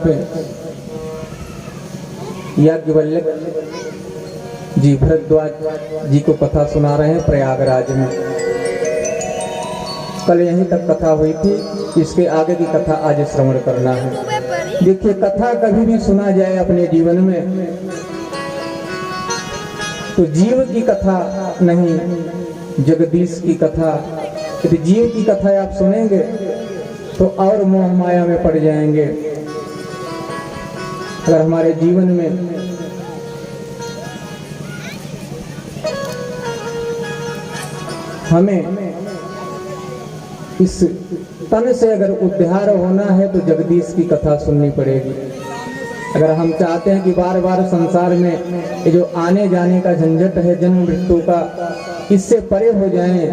पे याज्ञवल्क्य जी भरद्वाज जी को कथा सुना रहे हैं प्रयागराज में। कल यहीं तक कथा हुई थी, इसके आगे की कथा आज श्रवण करना है। देखिए, कथा कभी भी सुना जाए अपने जीवन में तो जीव की कथा नहीं, जगदीश की कथा। यदि जीव की कथा आप सुनेंगे तो और मोह माया में पड़ जाएंगे। अगर हमारे जीवन में हमें इस तन से अगर उद्धार होना है तो जगदीश की कथा सुननी पड़ेगी। अगर हम चाहते हैं कि बार बार संसार में ये जो आने जाने का झंझट है, जन्म मृत्यु का, इससे परे हो जाएं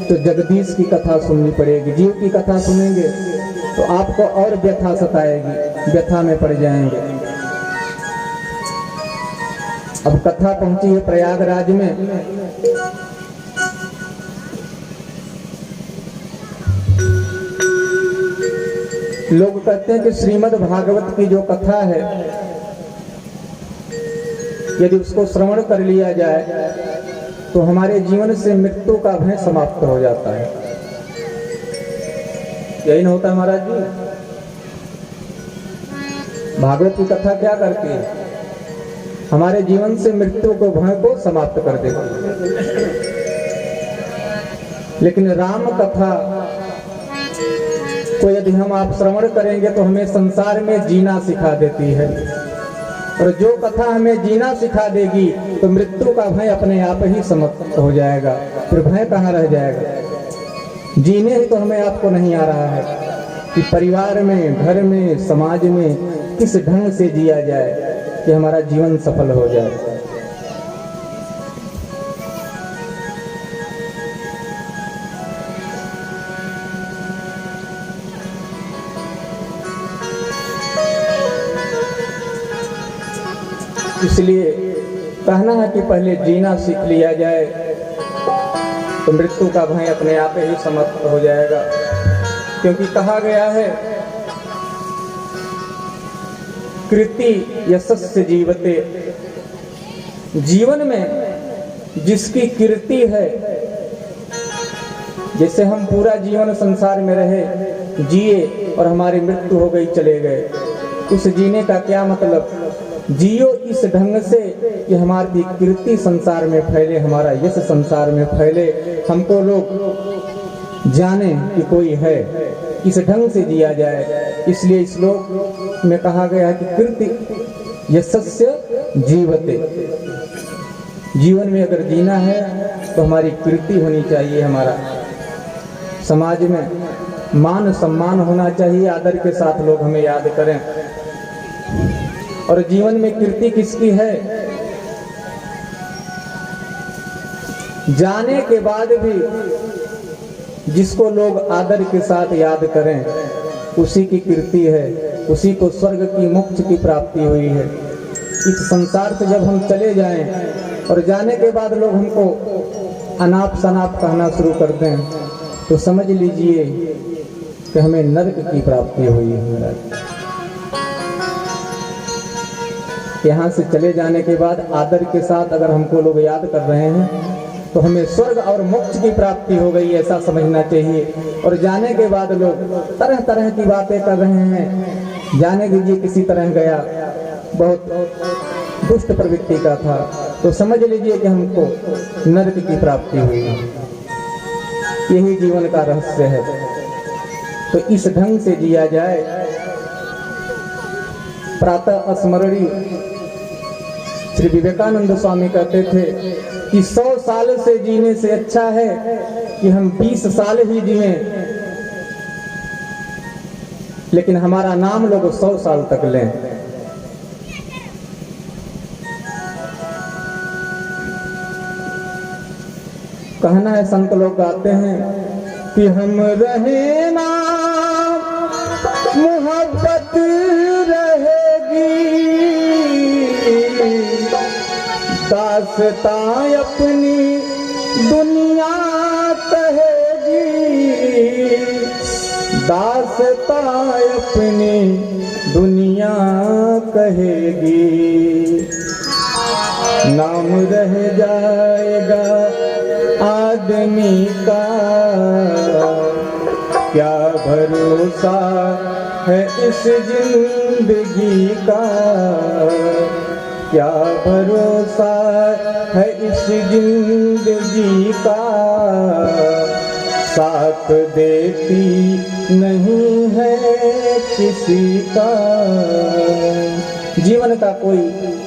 तो जगदीश की कथा सुननी पड़ेगी। जीव की कथा सुनेंगे तो आपको और व्यथा सताएगी, व्यथा में पड़ जाएंगे। अब कथा पहुंची है प्रयागराज में। लोग कहते हैं कि श्रीमद् भागवत की जो कथा है, यदि उसको श्रवण कर लिया जाए तो हमारे जीवन से मृत्यु का भय समाप्त हो जाता है। यही ना होता महाराज जी? भागवत की कथा क्या करती है? हमारे जीवन से मृत्यु को भय को समाप्त कर देती है। लेकिन राम कथा को यदि हम आप श्रवण करेंगे तो हमें संसार में जीना सिखा देती है। और जो कथा हमें जीना सिखा देगी तो मृत्यु का भय अपने आप ही समाप्त हो जाएगा। फिर भय कहाँ रह जाएगा? जीने ही तो हमें आपको नहीं आ रहा है कि परिवार में, घर में, समाज में किस ढंग से जिया जाए कि हमारा जीवन सफल हो जाए। इसलिए कहना है कि पहले जीना सीख लिया जाए तो मृत्यु का भय अपने आप ही समाप्त हो जाएगा। क्योंकि कहा गया है, कृति यशस्य जीवते, जीवन में जिसकी कीर्ति है, जैसे हम पूरा जीवन संसार में रहे, जिए और हमारी मृत्यु हो गई, चले गए, उस जीने का क्या मतलब? जियो इस ढंग से कि हमारी कीर्ति संसार में फैले, हमारा यश संसार में फैले, हमको लोग जाने कि कोई है, इस ढंग से जिया जाए। इसलिए इस श्लोक में कहा गया है कि कीर्ति यशस्य जीवते, जीवन में अगर जीना है तो हमारी कीर्ति होनी चाहिए, हमारा समाज में मान सम्मान होना चाहिए, आदर के साथ लोग हमें याद करें। और जीवन में कीर्ति किसकी है? जाने के बाद भी जिसको लोग आदर के साथ याद करें, उसी की कीर्ति है, उसी को स्वर्ग की मोक्ष की प्राप्ति हुई है। इस संसार से जब हम चले जाएं और जाने के बाद लोग हमको अनाप शनाप कहना शुरू कर दें तो समझ लीजिए कि हमें नरक की प्राप्ति हुई है महाराज। यहाँ से चले जाने के बाद आदर के साथ अगर हमको लोग याद कर रहे हैं तो हमें स्वर्ग और मोक्ष की प्राप्ति हो गई, ऐसा समझना चाहिए। और जाने के बाद लोग तरह तरह की बातें कर रहे हैं, जाने दीजिए किसी तरह गया, बहुत दुष्ट प्रवृत्ति का था, तो समझ लीजिए कि हमको नरक की प्राप्ति हुई। यही जीवन का रहस्य है। तो इस ढंग से जिया जाए। प्रातः स्मरणी श्री विवेकानंद स्वामी कहते थे कि 100 साल से जीने से अच्छा है कि हम 20 साल ही जिए, लेकिन हमारा नाम लोग 100 साल तक लें। कहना है, संत लोग गाते हैं कि हम रहे ना मोहब्बत रहेगी, दास्तां अपनी दुनिया कहेगी, दास्तां अपनी दुनिया दुनिया कहेगी, नाम रह जाएगा आदमी का, क्या भरोसा है इस जिंदगी का, क्या भरोसा है इस जिंदगी का, साथ देती नहीं है किसी का। जीवन का कोई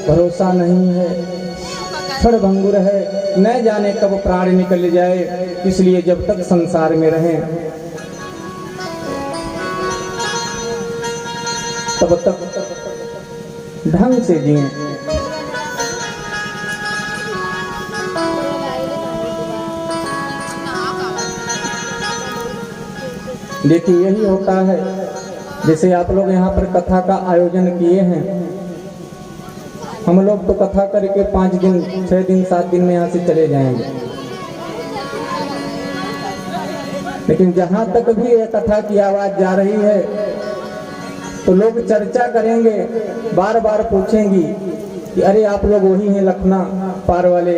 भरोसा नहीं है, क्षणभंगुर है, न जाने कब प्राण निकल जाए, इसलिए जब तक संसार में रहें तब तक ढंग से जिएं। देखिए यही होता है, जैसे आप लोग यहाँ पर कथा का आयोजन किए हैं, हम लोग तो कथा करके 5 दिन 6 दिन 7 दिन में यहाँ से चले जाएंगे, लेकिन जहाँ तक भी ये कथा की आवाज़ जा रही है तो लोग चर्चा करेंगे, बार बार पूछेंगी कि अरे आप लोग वही हैं लखना पार वाले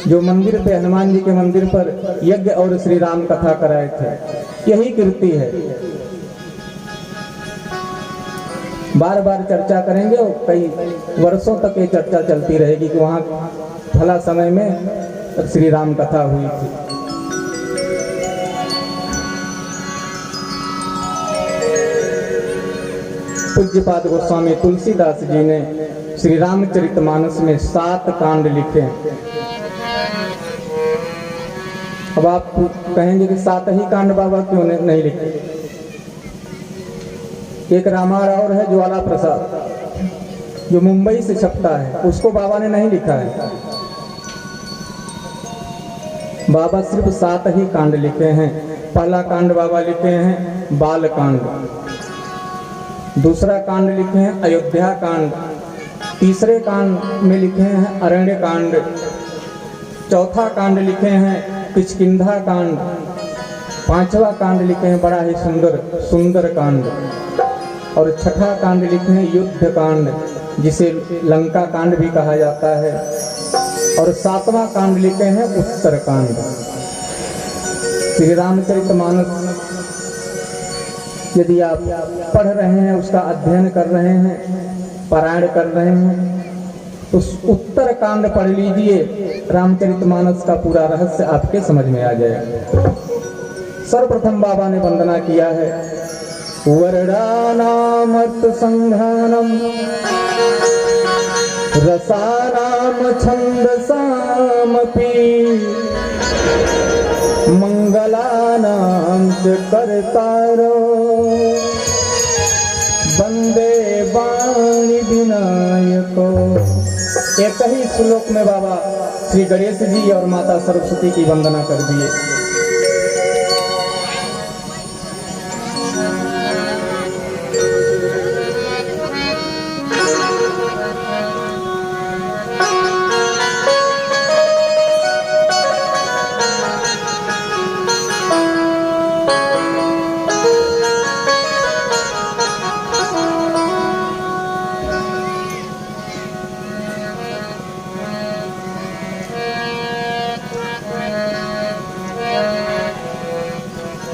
जो मंदिर पे, हनुमान जी के मंदिर पर यज्ञ और श्री राम कथा कराए थे। यही कीर्ति है, बार बार चर्चा करेंगे और कई वर्षों तक ये चर्चा चलती रहेगी कि वहाँ फला समय में श्री राम कथा हुई थी। पूज्यपाद गोस्वामी तुलसीदास जी ने श्री रामचरितमानस में 7 कांड लिखे। अब आप कहेंगे कि 7 ही कांड बाबा क्यों नहीं लिखे? एक रामाराव है ज्वाला प्रसाद जो मुंबई से छपता है, उसको बाबा ने नहीं लिखा है। बाबा सिर्फ 7 ही कांड लिखे हैं। पहला कांड बाबा लिखे हैं बाल कांड, दूसरा कांड लिखे हैं अयोध्या कांड, तीसरे कांड में लिखे हैं अरण्य कांड, चौथा कांड लिखे हैं किष्किंधा कांड, 5वां कांड लिखे हैं बड़ा ही सुंदर कांड, और 6ठा कांड लिखे हैं युद्ध कांड जिसे लंका कांड भी कहा जाता है, और 7वां कांड लिखे हैं उत्तर कांड। श्री रामचरितमानस यदि आप पढ़ रहे हैं, उसका अध्ययन कर रहे हैं, पारायण कर रहे हैं, तो उत्तर कांड पढ़ लीजिए, रामचरितमानस का पूरा रहस्य आपके समझ में आ जाएगा। सर्वप्रथम बाबा ने वंदना किया है वर्णानामर्थ संधानम रसानाम छंदसामपि मंगलानां च कर्तारो वंदे वाणी विनायको। एक ही श्लोक में बाबा श्री गणेश जी और माता सरस्वती की वंदना कर दिए।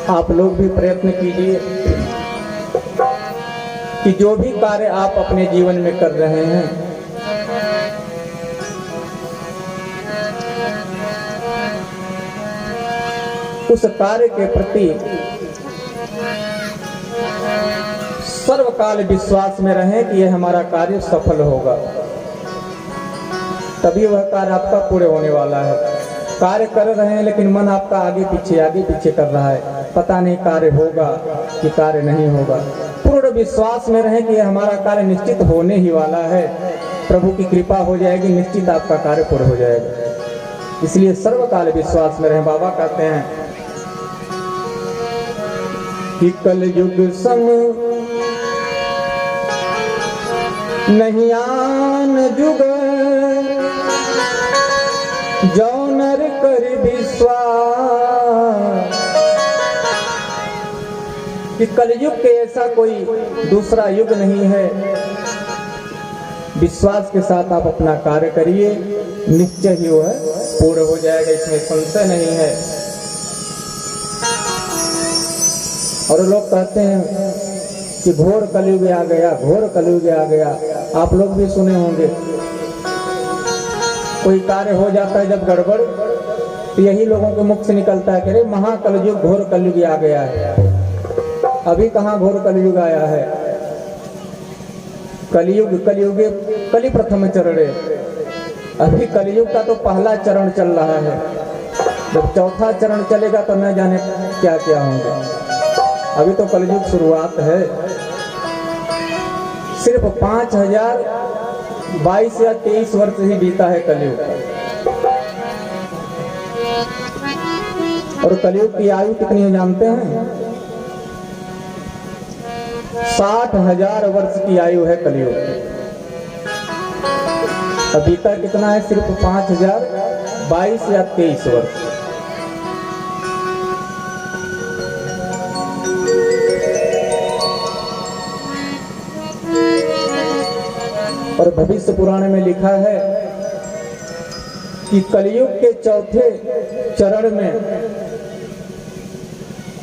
आप लोग भी प्रयत्न कीजिए कि जो भी कार्य आप अपने जीवन में कर रहे हैं, उस कार्य के प्रति सर्वकाल विश्वास में रहें कि यह हमारा कार्य सफल होगा, तभी वह कार्य आपका पूरे होने वाला है। कार्य कर रहे हैं लेकिन मन आपका आगे पीछे कर रहा है, पता नहीं कार्य होगा कि कार्य नहीं होगा। पूर्ण विश्वास में रहें कि यह हमारा कार्य निश्चित होने ही वाला है, प्रभु की कृपा हो जाएगी, निश्चित आपका कार्य पूर्ण हो जाएगा। इसलिए सर्वकाल विश्वास में रहें। बाबा कहते हैं कि कलयुग सम नहीं आन जुग जो नर कर विश्वास कि कलयुग के ऐसा कोई दूसरा युग नहीं है। विश्वास के साथ आप अपना कार्य करिए, निश्चय ही वो है पूर्ण हो जाएगा, इसमें संशय नहीं है। और लोग कहते हैं कि घोर कलयुग आ गया, घोर कलयुग आ गया। आप लोग भी सुने होंगे, कोई कार्य हो जाता है जब गड़बड़, तो यही लोगों के मुख से निकलता है कि अरे महाकलयुग, घोर कलयुग आ गया है। अभी कहाँ घोर कलयुग आया है? कलयुग कलयुगे कलि प्रथम चरण, अभी कलयुग का तो पहला चरण चल रहा है। जब चौथा चरण चलेगा तो न जाने क्या क्या होंगे। अभी तो कलयुग शुरुआत है। सिर्फ 5022 या 23 वर्ष ही बीता है कलयुग, और कलयुग की आयु कितनी है जानते हैं? 60,000 वर्ष की आयु है कलयुग। अभी तक कितना है? सिर्फ 5022 या 23 वर्ष। और भविष्य पुराण में लिखा है कि कलयुग के चौथे चरण में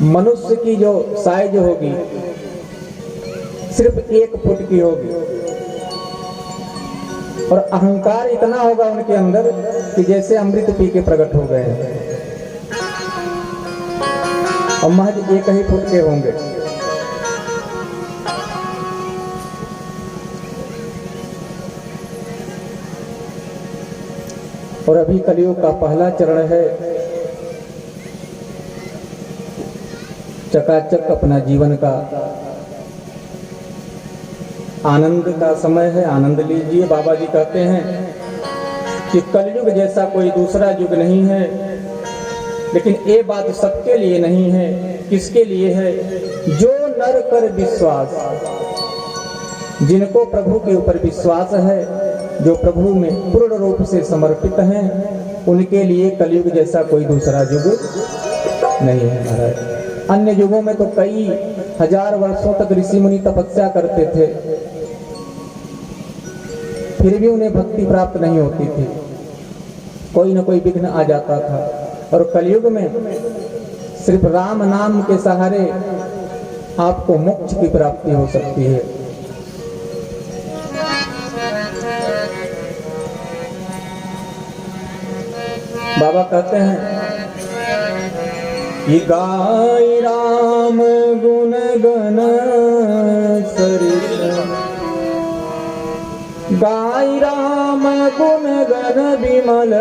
मनुष्य की जो साइज होगी सिर्फ 1 फुट की होगी, और अहंकार इतना होगा उनके अंदर कि जैसे अमृत पी के प्रकट हो गए हैं, और महज 1 ही फुट के होंगे। और अभी कलयुग का पहला चरण है। चकाचक अपना जीवन का आनंद का समय है, आनंद लीजिए। बाबा जी कहते हैं कि कलयुग जैसा कोई दूसरा युग नहीं है। लेकिन ये बात सबके लिए नहीं है। किसके लिए है? जो नर कर विश्वास, जिनको प्रभु के ऊपर विश्वास है, जो प्रभु में पूर्ण रूप से समर्पित हैं, उनके लिए कलयुग जैसा कोई दूसरा युग नहीं है महाराज। अन्य युगों में तो कई हजार वर्षों तक ऋषि मुनि तपस्या करते थे, फिर भी उन्हें भक्ति प्राप्त नहीं होती थी, कोई न कोई विघ्न आ जाता था। और कलयुग में सिर्फ राम नाम के सहारे आपको मोक्ष की प्राप्ति हो सकती है। बाबा कहते हैं कि गाय राम गुण गण सरित, गाय राम गुण गण विमल,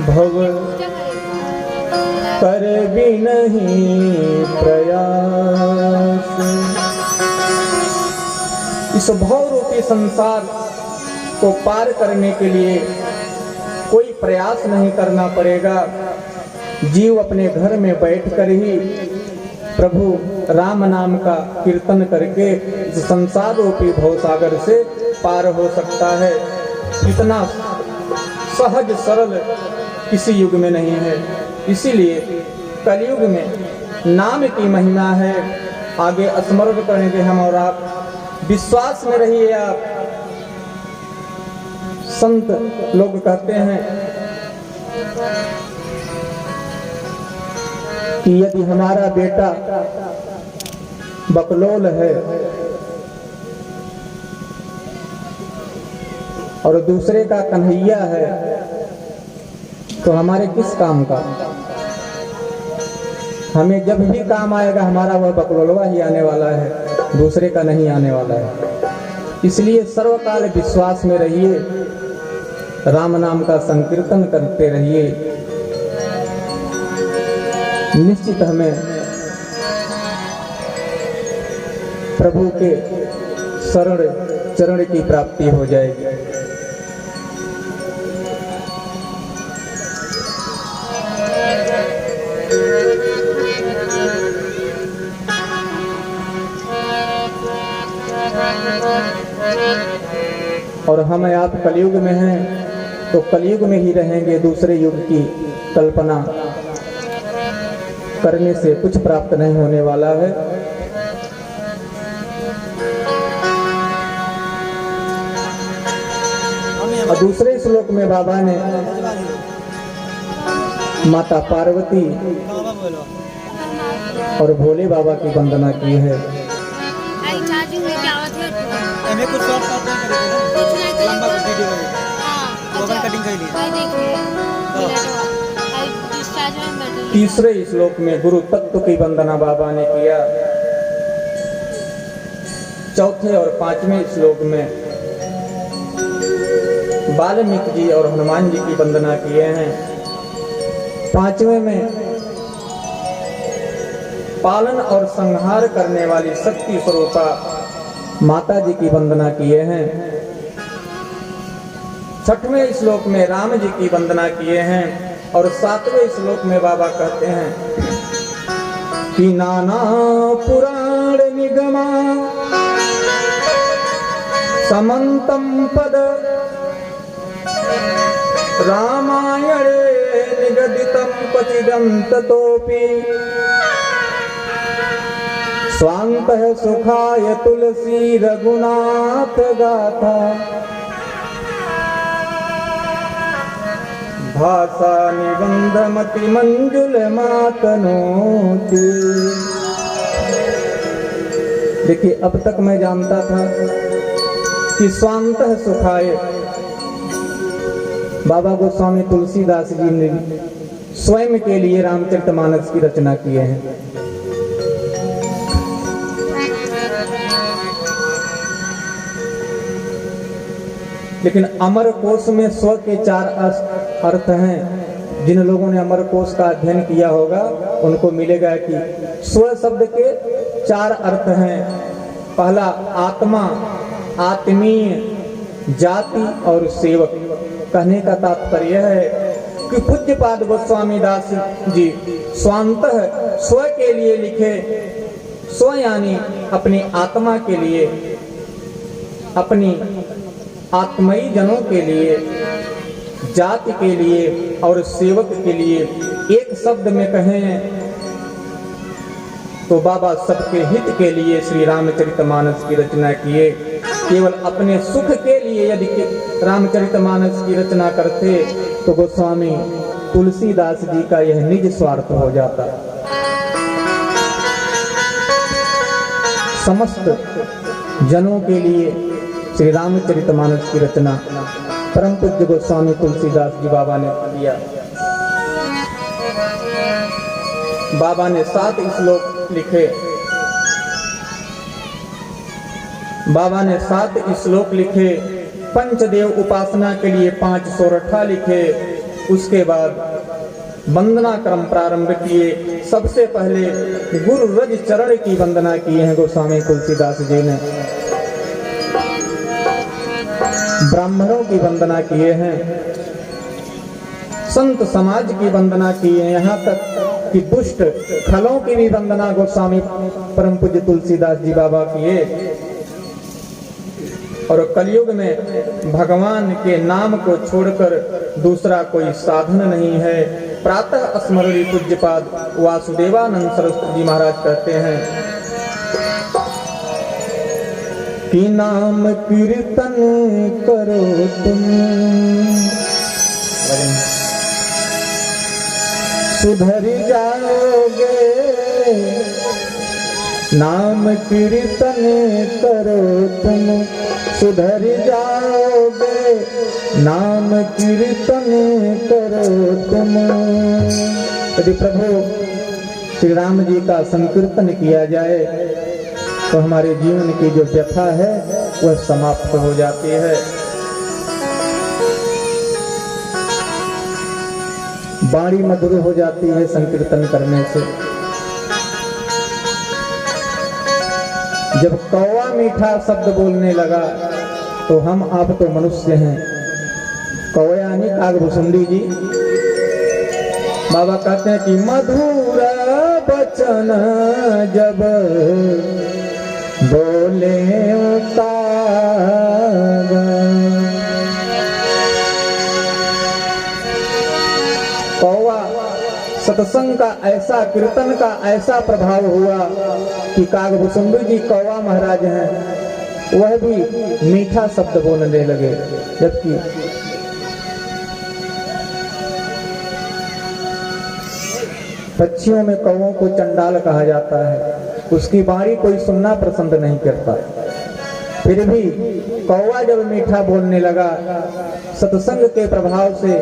भव कर भी नहीं प्रयास। इस भव रूपी संसार को पार करने के लिए कोई प्रयास नहीं करना पड़ेगा। जीव अपने घर में बैठकर ही प्रभु राम नाम का कीर्तन करके इस संसार रूपी भवसागर से पार हो सकता है। इतना सहज सरल किसी युग में नहीं है। इसीलिए कलयुग में नाम की महिमा है। आगे स्मरण करेंगे हम और आप। विश्वास में रहिए आप। संत लोग कहते हैं कि यदि हमारा बेटा बकलोल है और दूसरे का कन्हैया है, तो हमारे किस काम का? हमें जब भी काम आएगा हमारा वह बकलोलवा ही आने वाला है, दूसरे का नहीं आने वाला है। इसलिए सर्वकाल विश्वास में रहिए, राम नाम का संकीर्तन करते रहिए। निश्चित हमें प्रभु के शरण चरण की प्राप्ति हो जाएगी। और हम आप कलयुग में हैं तो कलयुग में ही रहेंगे, दूसरे युग की कल्पना करने से कुछ प्राप्त नहीं होने वाला है। और दूसरे श्लोक में बाबा ने माता पार्वती और भोले बाबा की वंदना की है। तीसरे श्लोक में गुरु तत्व की वंदना बाबा ने किया। चौथे और पांचवें श्लोक में वाल्मीकि जी और हनुमान जी की वंदना किए हैं। पांचवें में पालन और संहार करने वाली शक्ति स्वरूपा माता जी की वंदना किए हैं। छठवें श्लोक में राम जी की वंदना किए हैं। और सातवें श्लोक में बाबा कहते हैं कि नाना पुराण निगमा समंतम पद रामायणे निगदितं क्वचिदन्ततोऽपि स्वान्तः सुखाय तुलसी रघुनाथ गाथा भाषा निबंधमति मंजुल मातनोति। देखिए, अब तक मैं जानता था कि स्वान्तः सुखाय बाबा गोस्वामी तुलसीदास जी ने स्वयं के लिए रामचरितमानस की रचना किए हैं। लेकिन अमर कोश में स्व के 4 अर्थ हैं। जिन लोगों ने अमर कोश का अध्ययन किया होगा उनको मिलेगा कि स्व शब्द के 4 अर्थ हैं। पहला आत्मा, आत्मीय, जाति और सेवक। कहने का तात्पर्य है कि पूज्यपाद गोस्वामी दास जी स्वांतः स्व के लिए लिखे। स्व यानी अपनी आत्मा के लिए, अपनी आत्मयी जनों के लिए, जाति के लिए और सेवक के लिए। एक शब्द में कहें तो बाबा सबके हित के लिए श्री रामचरितमानस की रचना किए। केवल अपने सुख के लिए यदि रामचरितमानस की रचना करते तो गोस्वामी तुलसीदास जी का यह निज स्वार्थ हो जाता। समस्त जनों के लिए श्री रामचरितमानस की रचना परम पूज्य गोस्वामी तुलसीदास जी बाबा ने किया। बाबा ने 7 श्लोक लिखे। बाबा ने 7 श्लोक लिखे। पंचदेव उपासना के लिए 5 सोरठा लिखे। उसके बाद वंदना क्रम प्रारंभ किए। सबसे पहले गुरु रज चरण की वंदना किए हैं गोस्वामी तुलसीदास जी ने। ब्राह्मणों की वंदना किए हैं। संत समाज की वंदना की है। यहाँ तक कि दुष्ट खलों की भी वंदना गोस्वामी परम पूज्य तुलसीदास जी बाबा किए। और कलयुग में भगवान के नाम को छोड़कर दूसरा कोई साधन नहीं है। प्रातः स्मरणीय पूज्यपाद वासुदेवानंद सरस्वती जी महाराज कहते हैं कि नाम कीर्तन करो तुम सुधर जाओगे। नाम कीर्तन करो तुम सुधर जाओगे। नाम कीर्तन करो तुम। यदि प्रभु श्री राम जी का संकीर्तन किया जाए तो हमारे जीवन की जो व्यथा है वह समाप्त हो जाती है। वाणी मधुर हो जाती है संकीर्तन करने से। जब कौवा मीठा शब्द बोलने लगा तो हम आप तो मनुष्य हैं। कौवा यानी कागभूषुंडी जी बाबा कहते हैं कि मधुर बचन जब बोले कौवा सत्संग का ऐसा, कीर्तन का ऐसा प्रभाव हुआ कि कागभूषुंडी जी कौवा महाराज हैं, वह भी मीठा शब्द बोलने लगे। जबकि पक्षियों में कौवों को चंडाल कहा जाता है, उसकी वाणी कोई सुनना पसंद नहीं करता। फिर भी कौवा जब मीठा बोलने लगा, सत्संग के प्रभाव से,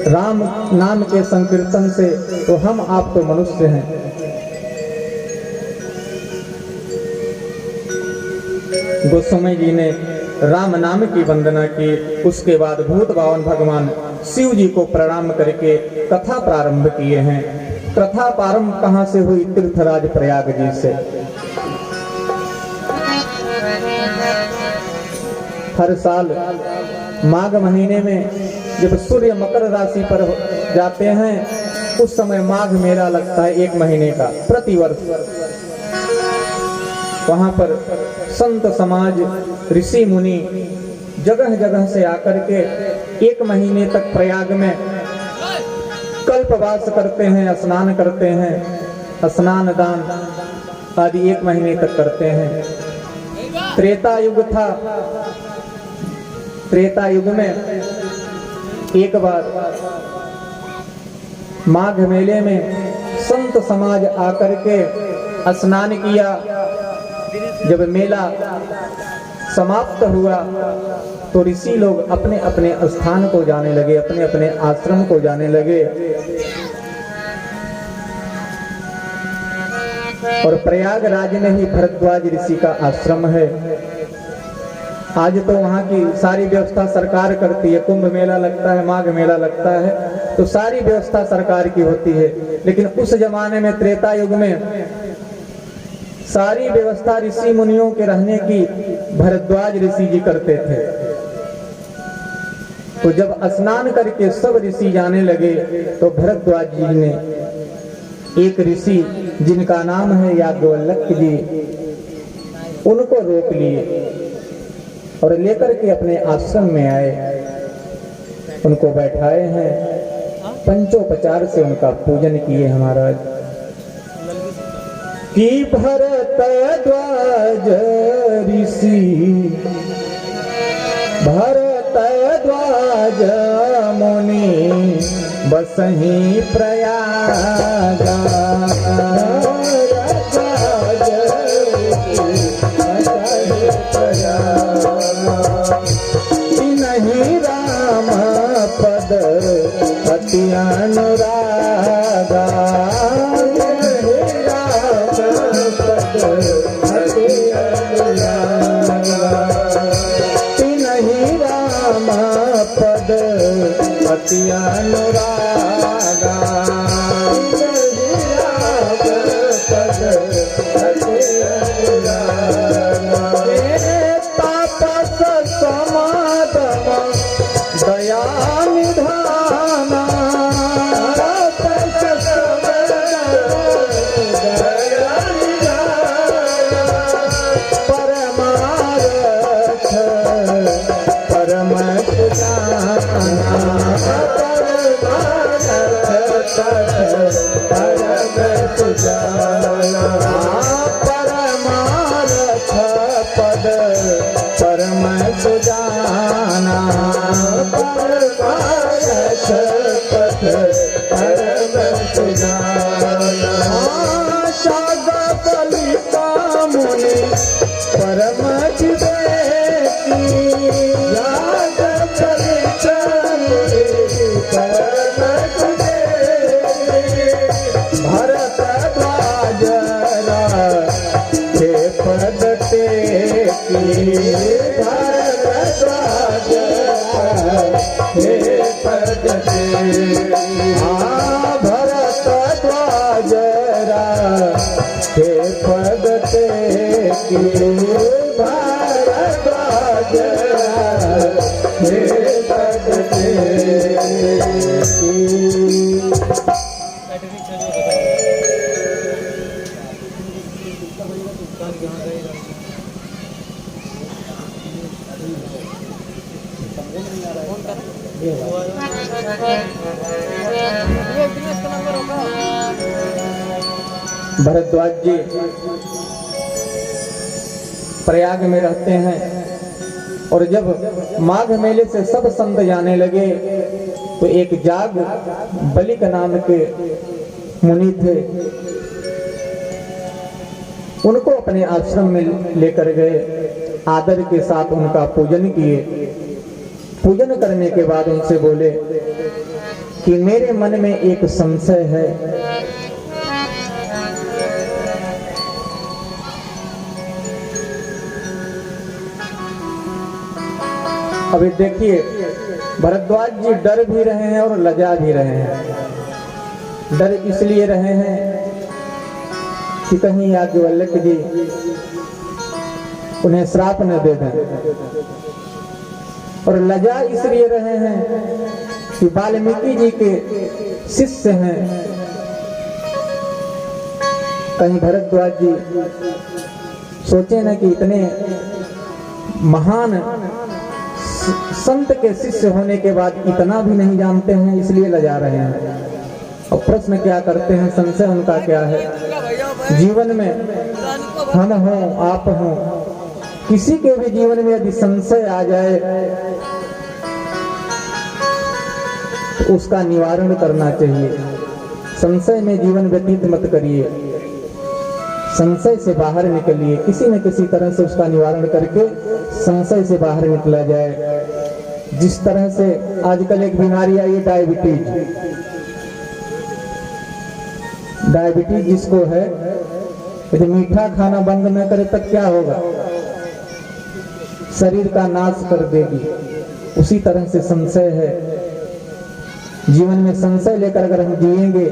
राम नाम के संकीर्तन से, तो हम आप तो मनुष्य हैं। गोस्वामी जी ने राम नाम की वंदना की। उसके बाद भूत भावन भगवान शिव जी को प्रणाम करके कथा प्रारंभ किए हैं। कथा प्रारंभ कहाँ से हुई? तीर्थराज प्रयाग जी से। हर साल माघ महीने में जब सूर्य मकर राशि पर जाते हैं, उस समय माघ मेला लगता है 1 महीने का, प्रतिवर्ष। वहां पर संत समाज, ऋषि मुनि जगह जगह से आकर के 1 महीने तक प्रयाग में कल्पवास करते हैं, स्नान करते हैं, स्नान दान आदि 1 महीने तक करते हैं। त्रेता युग था। त्रेता युग में एक बार माघ मेले में संत समाज आकर के स्नान किया। जब मेला समाप्त हुआ तो ऋषि लोग अपने अपने स्थान को जाने लगे, अपने अपने आश्रम को जाने लगे। और प्रयागराज में ही भरद्वाज ऋषि का आश्रम है। आज तो वहाँ की सारी व्यवस्था सरकार करती है। कुंभ मेला लगता है, माघ मेला लगता है, तो सारी व्यवस्था सरकार की होती है। लेकिन उस जमाने में, त्रेता युग में, सारी व्यवस्था ऋषि मुनियों के रहने की भरद्वाज ऋषि जी करते थे। तो जब स्नान करके सब ऋषि जाने लगे तो भरद्वाज जी ने एक ऋषि जिनका नाम है याज्ञवल्क्य जी, उनको रोक लिए और लेकर के अपने आश्रम में आए। उनको बैठाए हैं, पंचोपचार से उनका पूजन किए हमारा। कि भरद्वाज ऋषि, भरद्वाज मुनि बसहि प्रयागा। नहीं राम पद अति अनुरागा। नहीं राम पद अति अनुरागा। तापस समागम दया निधाना। परमारथ परम परमारथ पद परम सुजाना। परमारथ पद परम सुजाना। शागबलिका मुनि परम विवेकी। याज्ञवल्क्य मुनि परम विवेकी। भरद्वाज हे पद टेकी। भरद्वाज हे पद टेकी। भरद्वाज हे पद टेकी। भरद्वाज हे पद टेकी। ये भरद्वाज जी प्रयाग में रहते हैं और जब माघ मेले से सब संत जाने लगे तो एक जाग बलिक नाम के मुनि थे, उनको अपने आश्रम में लेकर गए, आदर के साथ उनका पूजन किए। पूजन करने के बाद उनसे बोले कि मेरे मन में एक संशय है, अभी देखिए भरद्वाज जी डर भी रहे हैं और लजा भी रहे हैं। डर इसलिए रहे हैं कि कहीं याज्ञवल्क्य जी उन्हें श्राप न दे दें, और लजा इसलिए रहे हैं कि वाल्मीकि जी के शिष्य हैं, कहीं भरद्वाज जी सोचे न कि इतने महान संत के शिष्य होने के बाद इतना भी नहीं जानते हैं, इसलिए लजा रहे हैं। और प्रश्न क्या करते हैं, संशय उनका क्या है, जीवन में हम हों आप हों, किसी के भी जीवन में यदि संशय आ जाए तो उसका निवारण करना चाहिए। संशय में जीवन व्यतीत मत करिए, संशय से बाहर निकलिए, किसी न किसी तरह से उसका निवारण करके संशय से बाहर निकला जाए। जिस तरह से आजकल एक बीमारी आई है डायबिटीज जिसको है, यदि मीठा खाना बंद न करे तब क्या होगा, शरीर का नाश कर देगी। उसी तरह से संशय है, जीवन में संशय लेकर अगर हम जिएंगे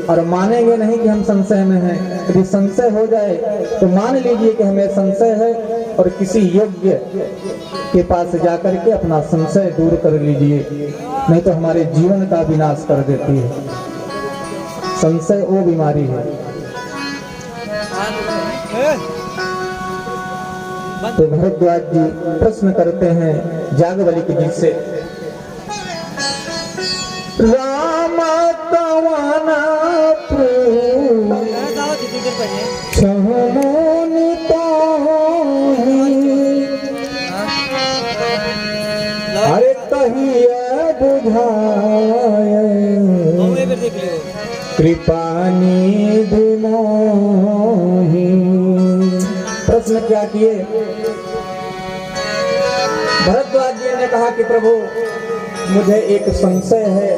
और मानेंगे नहीं कि हम संशय में हैं, यदि संशय हो जाए तो मान लीजिए कि हमें संशय है और किसी योग्य के पास जाकर के अपना संशय दूर कर लीजिए, नहीं तो हमारे जीवन का विनाश कर देती है। संशय वो बीमारी है। तो भरद्वाज जी प्रश्न करते हैं जागवल्क्य जी से, राम तवाना अरे कहिए बुझाए कृपानी मोही। प्रश्न क्या किए, भरद्वाज जी ने कहा कि प्रभु मुझे एक संशय है,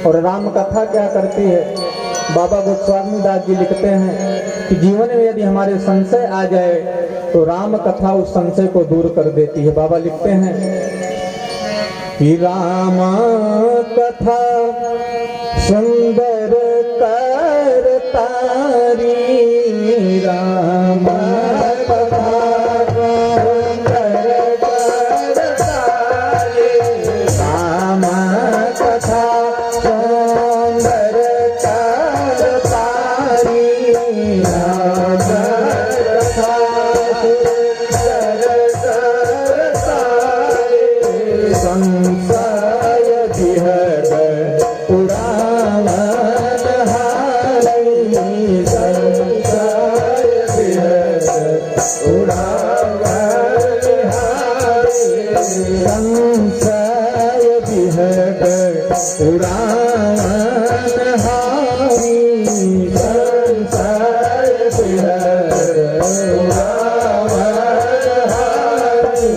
और राम कथा क्या करती है। बाबा गोस्वामी दास जी लिखते हैं कि जीवन में यदि हमारे संशय आ जाए तो राम कथा उस संशय को दूर कर देती है। बाबा लिखते हैं कि राम कथा सुंदर कर तारी, राम कथा सुंदर कर तारी, राम कथा सुंदर कर तारी, राम कथा सुंदर कर तारी, संशय विहग उड़ावन हारी, संशय विहग उड़ावन हारी, संशय विहग उड़ावन हारी, संशय विहग उड़ावन हारी,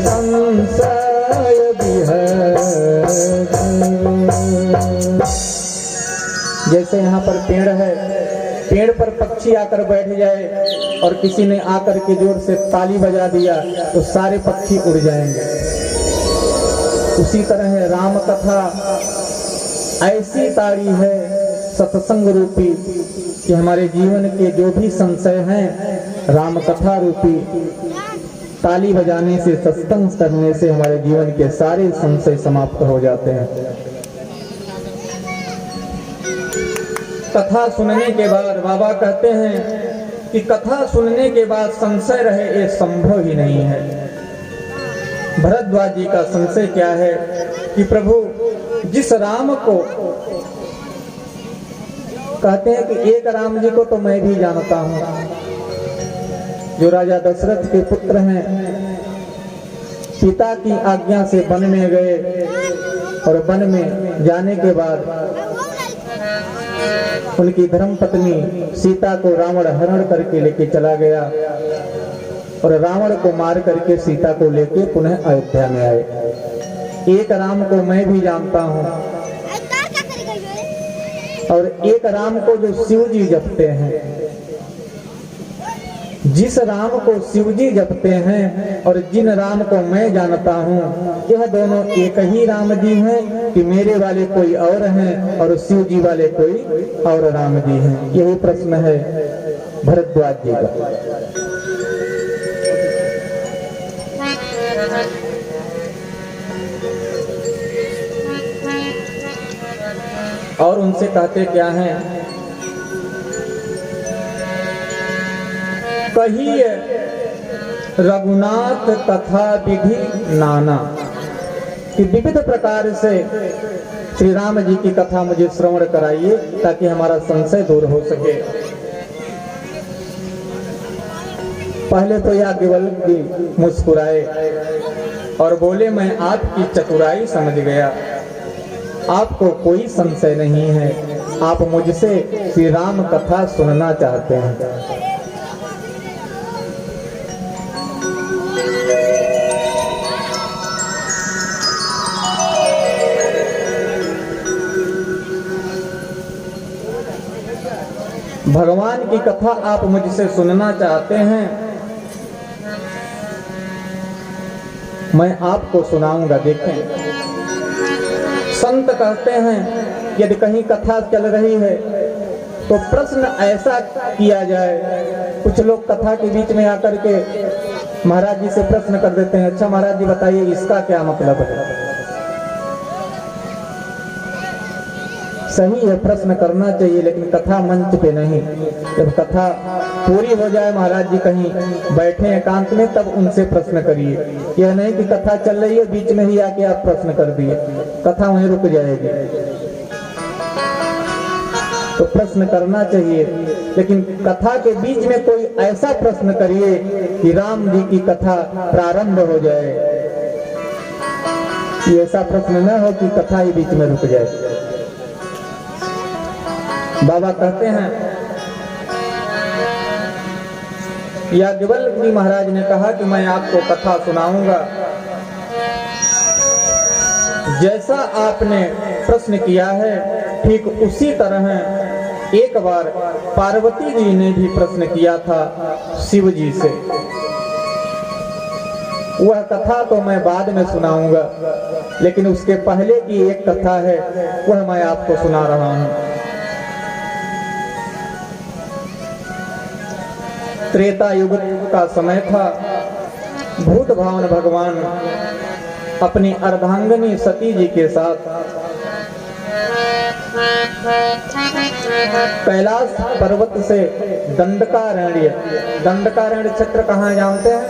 संशय विहग। जैसे यहाँ पर पेड़ है, पेड़ पर पक्षी आकर बैठ जाए और किसी ने आकर के जोर से ताली बजा दिया तो सारे पक्षी उड़ जाएंगे। उसी तरह है राम कथा ऐसी तारी है सत्संग रूपी कि हमारे जीवन के जो भी संशय हैं राम कथा रूपी ताली बजाने से, सत्संग करने से हमारे जीवन के सारे संशय समाप्त हो जाते हैं। कथा सुनने के बाद बाबा कहते हैं कि कथा सुनने के बाद संशय रहे ये संभव ही नहीं है। भरद्वाज जी का संशय क्या है कि प्रभु जिस राम को कहते हैं कि एक राम जी को तो मैं भी जानता हूं, जो राजा दशरथ के पुत्र हैं, पिता की आज्ञा से वन में गए और वन में जाने के बाद उनकी धर्मपत्नी सीता को रावण हरण करके लेके चला गया और रावण को मार करके सीता को लेके पुनः अयोध्या में आए। एक राम को मैं भी जानता हूं और एक राम को जो शिव जी जपते हैं, जिस राम को शिव जी जपते हैं और जिन राम को मैं जानता हूँ, यह दोनों एक ही राम जी हैं कि मेरे वाले कोई और हैं और शिव जी वाले कोई और राम जी हैं? यही प्रश्न है भरद्वाज जी का। और उनसे कहते क्या हैं, कहिए रघुनाथ कथा विधि नाना, कि विविध प्रकार से श्री राम जी की कथा मुझे श्रवण कराइए ताकि हमारा संशय दूर हो सके। पहले तो याज्ञवल्क्य जी मुस्कुराए और बोले, मैं आपकी चतुराई समझ गया, आपको कोई संशय नहीं है, आप मुझसे श्री राम कथा सुनना चाहते हैं। भगवान की कथा आप मुझसे सुनना चाहते हैं, मैं आपको सुनाऊंगा। देखें, संत कहते हैं यदि कहीं कथा चल रही है तो प्रश्न ऐसा किया जाए, कुछ लोग कथा के बीच में आकर के महाराज जी से प्रश्न कर देते हैं, अच्छा महाराज जी बताइए इसका क्या मतलब है। सही है, प्रश्न करना चाहिए, लेकिन कथा मंच पे नहीं। जब कथा पूरी हो जाए, महाराज जी कहीं बैठे एकांत में, तब उनसे प्रश्न करिए। यह नहीं कि कथा चल रही है बीच में ही आके आप प्रश्न कर दिए, कथा वहीं रुक जाएगी। तो प्रश्न करना चाहिए, लेकिन कथा के बीच में कोई ऐसा प्रश्न करिए कि राम जी की कथा प्रारंभ हो जाए। ये ऐसा प्रश्न न हो कि कथा ही बीच में रुक जाए। बाबा कहते हैं, याज्ञवल्क्य जी महाराज ने कहा कि मैं आपको कथा सुनाऊंगा। जैसा आपने प्रश्न किया है ठीक उसी तरह एक बार पार्वती जी ने भी प्रश्न किया था शिव जी से। वह कथा तो मैं बाद में सुनाऊंगा, लेकिन उसके पहले की एक कथा है वह मैं आपको सुना रहा हूं। त्रेता युग का समय था। भूत भावन भगवान अपनी अर्धांगिनी सती जी के साथ कैलाश पर्वत से दंडकारण्य क्षेत्र कहाँ जानते हैं?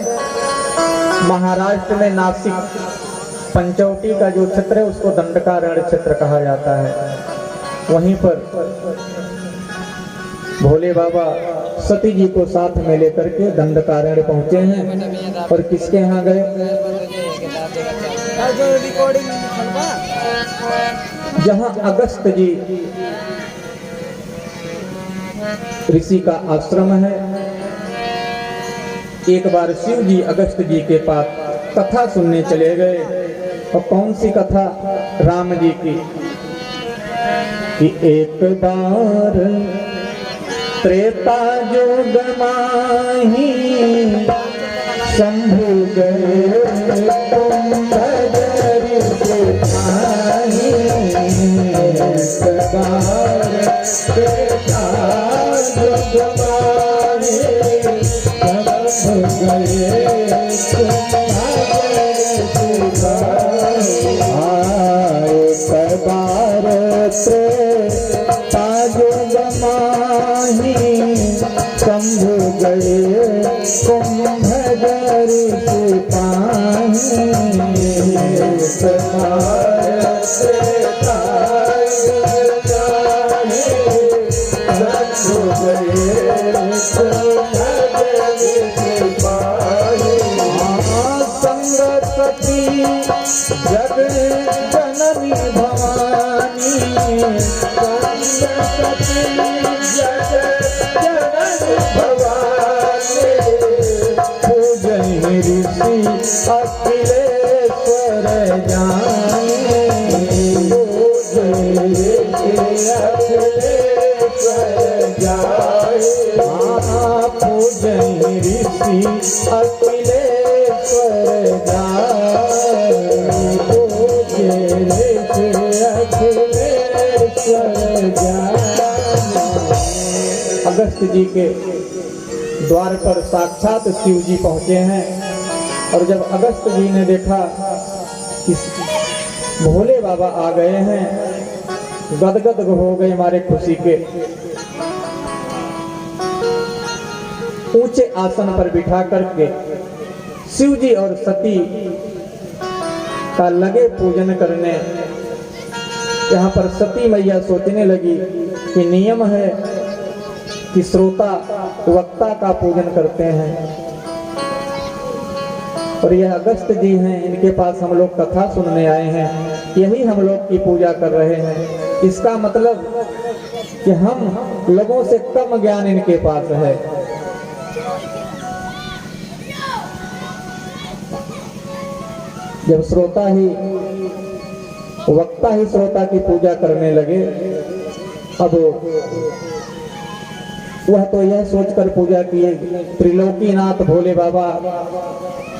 महाराष्ट्र में नासिक पंचवटी का जो क्षेत्र है उसको दंडकारण्य क्षेत्र कहा जाता है। वहीं पर भोले बाबा सती जी को साथ में लेकर के दंडकारण्य पहुंचे हैं। और किसके यहाँ गए? जहाँ अगस्त जी ऋषि का आश्रम है। एक बार शिव जी अगस्त जी के पास कथा सुनने चले गए। और कौन सी कथा? राम जी की, कि एक बार त्रेता युग माही शंभु गए तुम बजरी के भाई। एक बार त्रेता युग माही शंभु गए तुम बजरी के भाई। एक बार त्रेता युग कुंभजर संगति जग जननी भवानी संगति जग जननी भवानी पूजन ऋषि अखिलेश्वर जाने पूजन अखिलेश्वर जाने पूजन ऋषि अखिलेश्वर अगस्त जी के द्वार पर साक्षात शिव जी पहुंचे हैं और जब अगस्त जी ने देखा कि भोले बाबा आ गए हैं, गदगद हो गए हमारे खुशी के। ऊंचे आसन पर बिठा करके शिव जी और सती का लगे पूजन करने। यहाँ पर सती मैया सोचने लगी कि नियम है कि श्रोता वक्ता का पूजन करते हैं और यह अगस्त जी हैं, इनके पास हम लोग कथा सुनने आए हैं, यही हम लोग की पूजा कर रहे हैं। इसका मतलब कि हम लोगों से कम ज्ञान इनके पास है। जब श्रोता ही वक्ता ही श्रोता की पूजा करने लगे, अब वह तो यह सोचकर पूजा किए त्रिलोकीनाथ भोले बाबा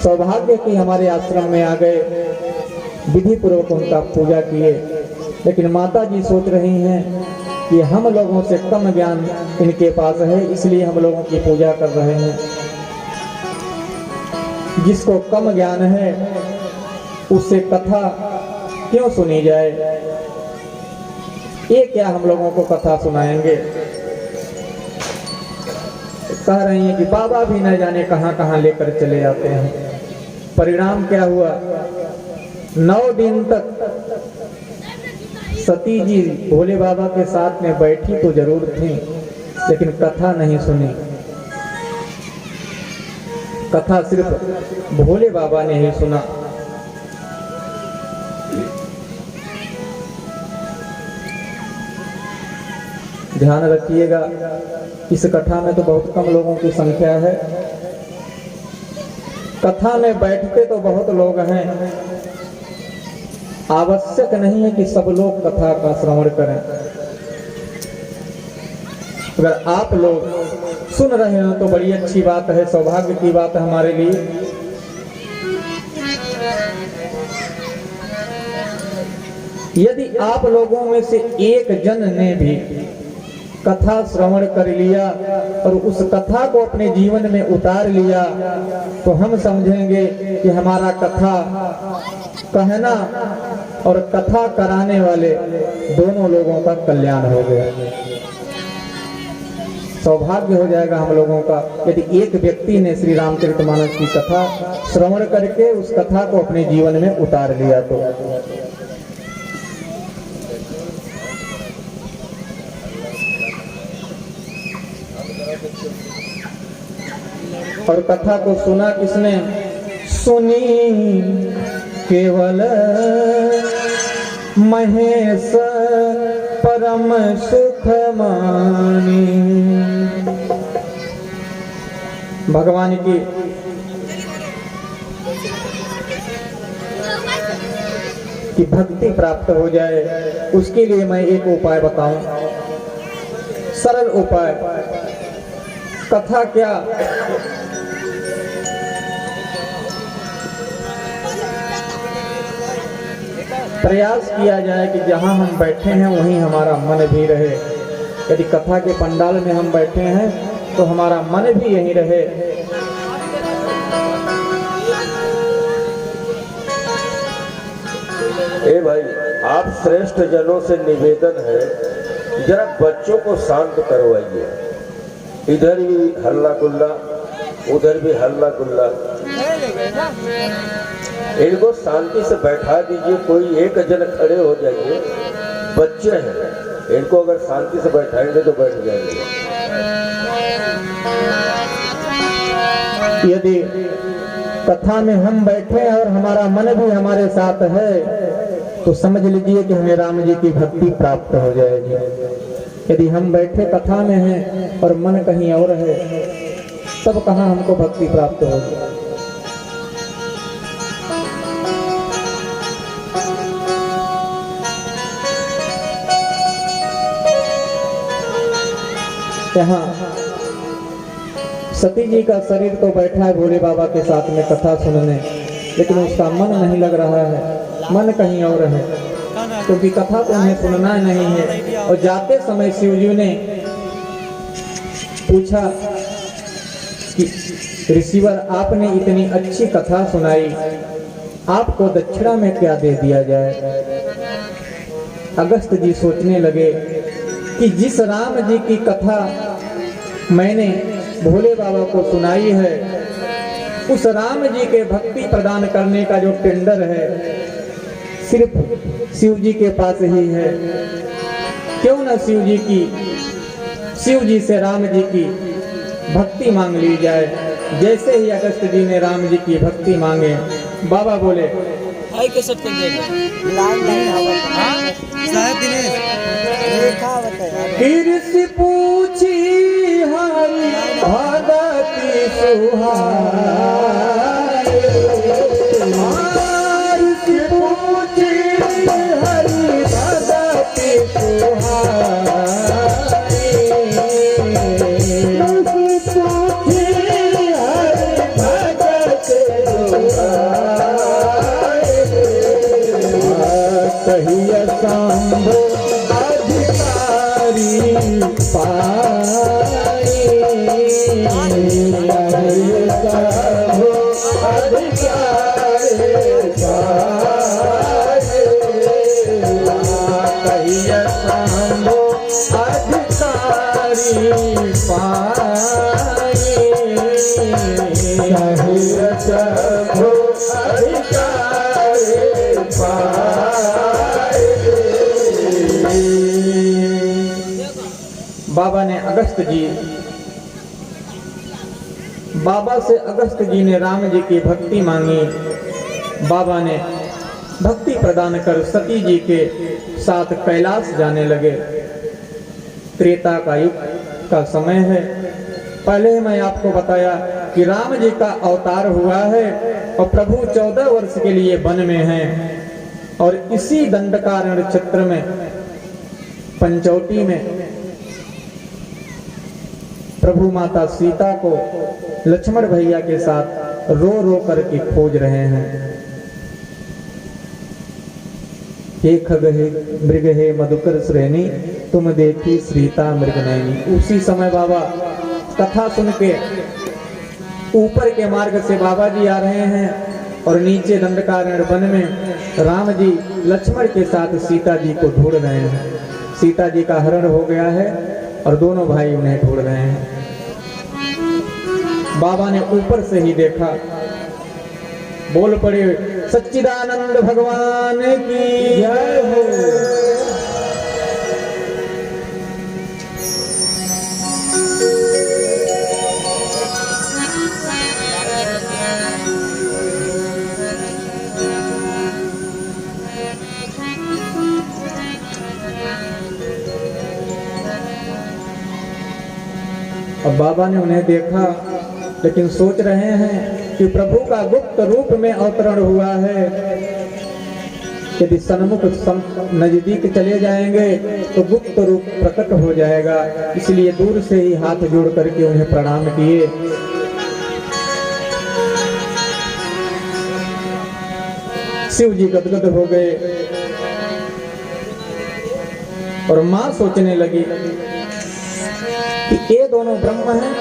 सौभाग्य की हमारे आश्रम में आ गए, विधि पूर्वक उनका पूजा किए। लेकिन माता जी सोच रही हैं कि हम लोगों से कम ज्ञान इनके पास है, इसलिए हम लोगों की पूजा कर रहे हैं। जिसको कम ज्ञान है उससे कथा क्यों सुनी जाए? ये क्या हम लोगों को कथा सुनाएंगे? कह रही हैं कि बाबा भी न जाने कहां कहां लेकर चले जाते हैं। परिणाम क्या हुआ? 9 दिन तक सती जी भोले बाबा के साथ में बैठी तो जरूर थी, लेकिन कथा नहीं सुनी। कथा सिर्फ भोले बाबा ने ही सुना। ध्यान रखिएगा, इस कथा में तो बहुत कम लोगों की संख्या है। कथा में बैठते तो बहुत लोग हैं, आवश्यक नहीं है कि सब लोग कथा का श्रवण करें। अगर आप लोग सुन रहे हो तो बड़ी अच्छी बात है, सौभाग्य की बात है हमारे लिए। यदि आप लोगों में से एक जन ने भी कथा श्रवण कर लिया और उस कथा को अपने जीवन में उतार लिया, तो हम समझेंगे कि हमारा कथा कहना और कथा कराने वाले दोनों लोगों का कल्याण हो गया। सौभाग्य हो जाएगा हम लोगों का यदि एक व्यक्ति ने श्री रामचरितमानस की कथा श्रवण करके उस कथा को अपने जीवन में उतार लिया। तो और कथा को सुना किसने? सुनी केवल महेश परम सुख मानी। भगवान की भक्ति प्राप्त हो जाए, उसके लिए मैं एक उपाय बताऊं, सरल उपाय। कथा क्या? प्रयास किया जाए कि जहां हम बैठे हैं वहीं हमारा मन भी रहे। यदि कथा के पंडाल में हम बैठे हैं तो हमारा मन भी यहीं रहे। ए भाई, आप श्रेष्ठ जनों से निवेदन है, जरा बच्चों को शांत करवाइए। इधर ही हल्ला गुल्ला उधर भी हल्ला गुल्ला। इनको शांति से बैठा दीजिए, कोई एक जन खड़े हो जाइए, बच्चे हैं, इनको अगर शांति से बैठाएंगे तो बैठ जाएंगे। यदि कथा में हम बैठे और हमारा मन भी हमारे साथ है तो समझ लीजिए कि हमें राम जी की भक्ति प्राप्त हो जाएगी। यदि हम बैठे कथा में हैं और मन कहीं और है तब कहाँ हमको भक्ति प्राप्त होगी। यहाँ सती जी का शरीर तो बैठा है भोले बाबा के साथ में कथा सुनने, लेकिन उसका मन नहीं लग रहा है, मन कहीं और है, क्योंकि कथा तो उन्हें सुनना नहीं है। और जाते समय शिव जी ने पूछा कि ऋषिवर, आपने इतनी अच्छी कथा सुनाई, आपको दक्षिणा में क्या दे दिया जाए। अगस्त जी सोचने लगे कि जिस राम जी की कथा मैंने भोले बाबा को सुनाई है, उस राम जी के भक्ति प्रदान करने का जो टेंडर है सिर्फ शिव जी के पास ही है। क्यों न शिव जी से राम जी की भक्ति मांग ली जाए। जैसे ही अगस्त जी ने राम जी की भक्ति मांगे, बाबा बोले ऋषि पूछी हरि भगति सुहाए, ऋषि पूछी हरि भगति सुहाए, ऋषि पूछी हरि भगति सुहाए, कहिए शंभो अधिकारी पाए, शंभो अधिकारी पाए, कहिए शंभो अधिकारी पाए, कहिए शंभो अधिकारी पाए। बाबा से अगस्त जी ने राम जी की भक्ति मांगी। बाबा ने भक्ति प्रदान कर सती जी के साथ कैलाश जाने लगे। त्रेता का युग का समय है। पहले मैं आपको बताया कि राम जी का अवतार हुआ है और प्रभु 14 वर्ष के लिए वन में हैं और इसी दंडकारण्य क्षेत्र में पंचवटी में प्रभु माता सीता को लक्ष्मण भैया के साथ रो रो करके खोज रहे हैं। हे खगहे मृगहे मधुकर श्रेणी, तुम देखी सीता मृगनयनी। उसी समय बाबा कथा सुन के ऊपर के मार्ग से बाबा जी आ रहे हैं और नीचे दंडकारण्य वन में राम जी लक्ष्मण के साथ सीता जी को ढूंढ रहे हैं। सीता जी का हरण हो गया है और दोनों भाई उन्हें ढूंढ रहे हैं। बाबा ने ऊपर से ही देखा, बोल पड़े सच्चिदानंद भगवान की जय हो। अब बाबा ने उन्हें देखा, लेकिन सोच रहे हैं कि प्रभु का गुप्त रूप में अवतरण हुआ है। यदि सन्मुख नजदीक चले जाएंगे तो गुप्त रूप प्रकट हो जाएगा। इसलिए दूर से ही हाथ जोड़ करके उन्हें प्रणाम किए। शिव जी गदगद हो गए और मां सोचने लगी कि ये दोनों ब्रह्म हैं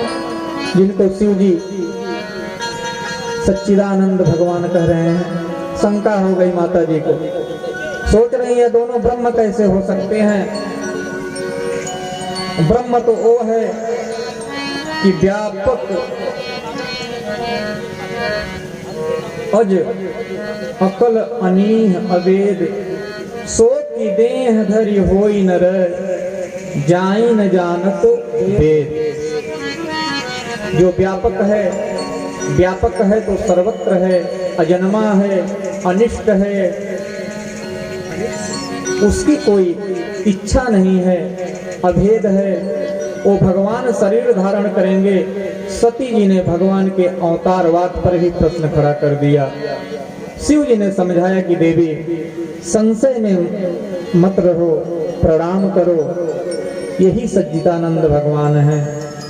जिनको शिव जी सच्चिदानंद भगवान कह रहे हैं। शंका हो गई माता जी को, सोच रही है दोनों ब्रह्म कैसे हो सकते हैं। ब्रह्म तो वो है कि व्यापक अज अकल अनीह अवेद, सो की देह धरि होई न रह, जाई न जानत वेद। जो व्यापक है तो सर्वत्र है, अजन्मा है, अनिष्ट है, उसकी कोई इच्छा नहीं है, अभेद है, वो भगवान शरीर धारण करेंगे। सती जी ने भगवान के अवतारवाद पर ही प्रश्न खड़ा कर दिया। शिव जी ने समझाया कि देवी संशय में मत रहो, प्रणाम करो। यही सच्चिदानंद भगवान हैं,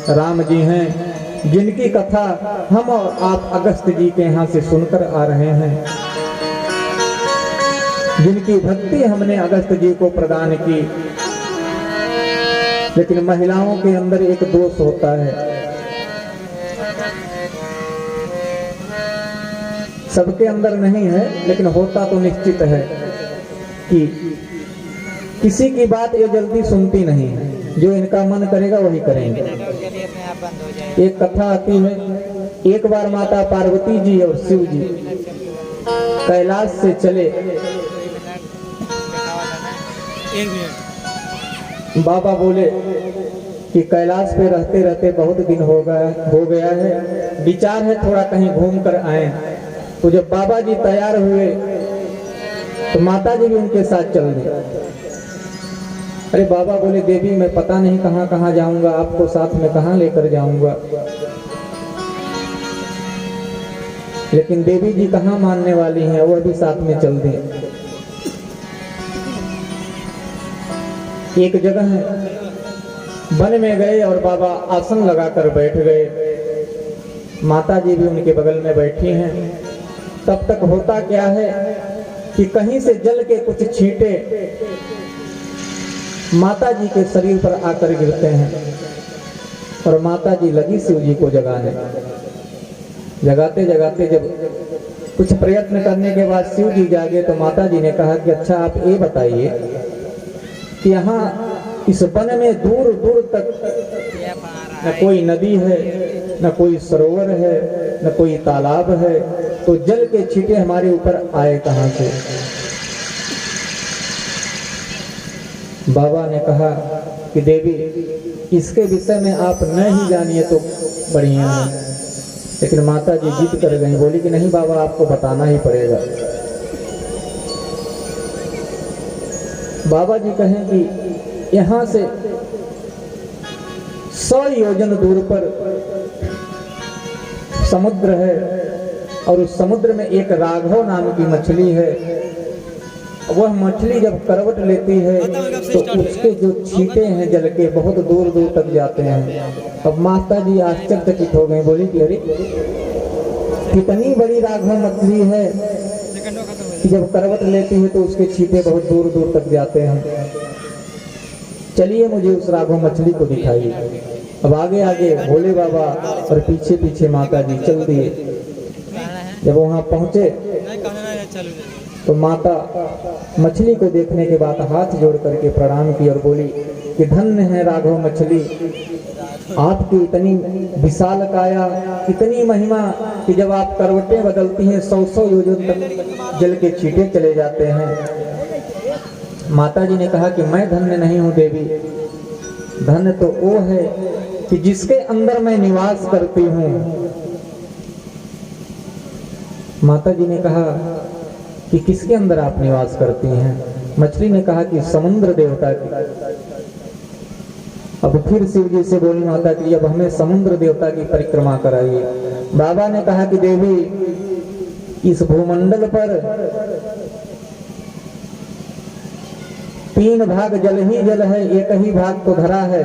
राम जी हैं, जिनकी कथा हम और आप अगस्त जी के यहाँ से सुनकर आ रहे हैं, जिनकी भक्ति हमने अगस्त जी को प्रदान की। लेकिन महिलाओं के अंदर एक दोष होता है, सबके अंदर नहीं है लेकिन होता तो निश्चित है, कि किसी की बात ये जल्दी सुनती नहीं है, जो इनका मन करेगा वही करेंगे। एक कथा आती है, एक बार माता पार्वती जी और शिव जी कैलाश से चले। बाबा बोले कि कैलाश पे रहते रहते बहुत दिन हो गया है, विचार है थोड़ा कहीं घूम कर आए। तो जब बाबा जी तैयार हुए तो माता जी भी उनके साथ चल दी। अरे बाबा बोले देवी मैं पता नहीं कहाँ कहाँ जाऊंगा, आपको साथ में कहाँ लेकर जाऊंगा। लेकिन देवी जी कहाँ मानने वाली हैं, वो भी साथ में चल दी। एक जगह है, वन में गए और बाबा आसन लगाकर बैठ गए। माता जी भी उनके बगल में बैठी हैं। तब तक होता क्या है कि कहीं से जल के कुछ छींटे माता जी के शरीर पर आकर गिरते हैं और माता जी लगी शिव जी को जगाने। जगाते जगाते जब कुछ प्रयत्न करने के बाद शिव जी जागे तो माता जी ने कहा कि अच्छा आप ये बताइए कि यहाँ इस वन में दूर दूर तक न कोई नदी है, न कोई सरोवर है, न कोई तालाब है, तो जल के छींटे हमारे ऊपर आए कहाँ से? बाबा ने कहा कि देवी इसके विषय में आप न ही जानिए तो बढ़िया है। लेकिन माता जी जिद कर गई, बोली कि नहीं बाबा आपको बताना ही पड़ेगा। बाबा जी कहें कि यहाँ से 100 योजन दूर पर समुद्र है और उस समुद्र में एक राघव नाम की मछली है। वह मछली जब करवट लेती है तो उसके जो छींटे हैं जल के बहुत दूर दूर तक जाते हैं। अब माता जी आश्चर्यचकित हो गई, बोली कि अरे कितनी बड़ी राघव मछली है कि जब करवट लेती है तो उसके छींटे बहुत दूर दूर तक जाते हैं। चलिए मुझे उस राघव मछली को दिखाइए। अब आगे आगे भोले बाबा और पीछे पीछे माता जी चल दिए। जब वहां पहुंचे तो माता मछली को देखने के बाद हाथ जोड़ करके प्रणाम की और बोली कि धन्य है राघव मछली, आपकी इतनी विशाल काया, इतनी महिमा कि जब आप करवटें बदलती हैं 100 योजन तक जल के छींटे चले जाते हैं। माता जी ने कहा कि मैं धन्य नहीं हूँ देवी, धन्य तो वो है कि जिसके अंदर मैं निवास करती हूँ। माता जी ने कहा कि किसके अंदर आप निवास करती हैं? मछली ने कहा कि समुद्र देवता की। अब फिर शिव जी से बोली माता कि अब हमें समुद्र देवता की परिक्रमा कराइए। बाबा ने कहा कि देवी इस भूमंडल पर 3 भाग जल ही जल है, 1 ही भाग तो धरा है।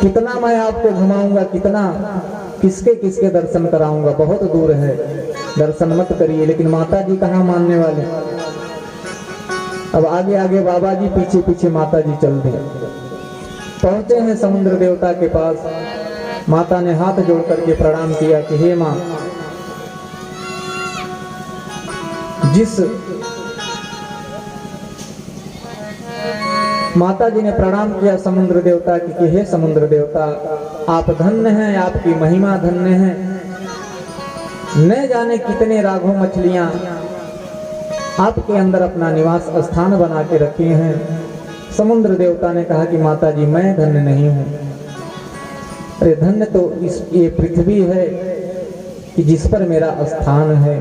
कितना मैं आपको घुमाऊंगा, कितना किसके किसके दर्शन कराऊंगा, बहुत दूर है, दर्शन मत करिए। लेकिन माता जी कहाँ मानने वाले। अब आगे आगे बाबा जी पीछे पीछे माता जी चल दी। पहुंचे हैं समुद्र देवता के पास। माता ने हाथ जोड़ करके प्रणाम किया कि हे माँ, जिस माता जी ने प्रणाम किया समुद्र देवता की कि हे समुद्र देवता, आप धन्य हैं, आपकी महिमा धन्य है न जाने कितने राघों मछलियां आपके अंदर अपना निवास स्थान बना के रखे हैं। समुद्र देवता ने कहा कि माता जी मैं धन्य नहीं हूँ। अरे धन्य तो ये पृथ्वी है कि जिस पर मेरा स्थान है।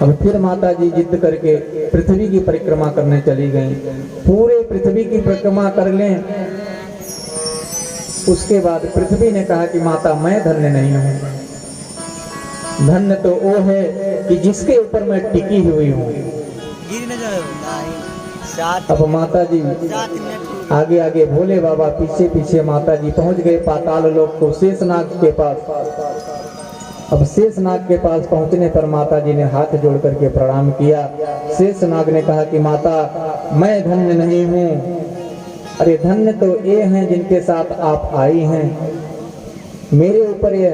अब फिर माता जी जिद करके पृथ्वी की परिक्रमा करने चली गईं। पूरे पृथ्वी की परिक्रमा कर लें, उसके बाद पृथ्वी ने कहा कि माता मैं धन्य नहीं हूँ। धन्य तो वो है कि जिसके ऊपर मैं टिकी हुई हूँ। अब माता जी आगे आगे भोले बाबा पीछे पीछे माता जी पहुंच गए पाताल लोक को, शेषनाग के पास। अब शेषनाग के पास पहुंचने पर माता जी ने हाथ जोड़ करके प्रणाम किया। शेषनाग ने कहा कि माता मैं धन्य नहीं हूँ। अरे धन्य तो ये हैं जिनके साथ आप आई हैं। मेरे ऊपर ये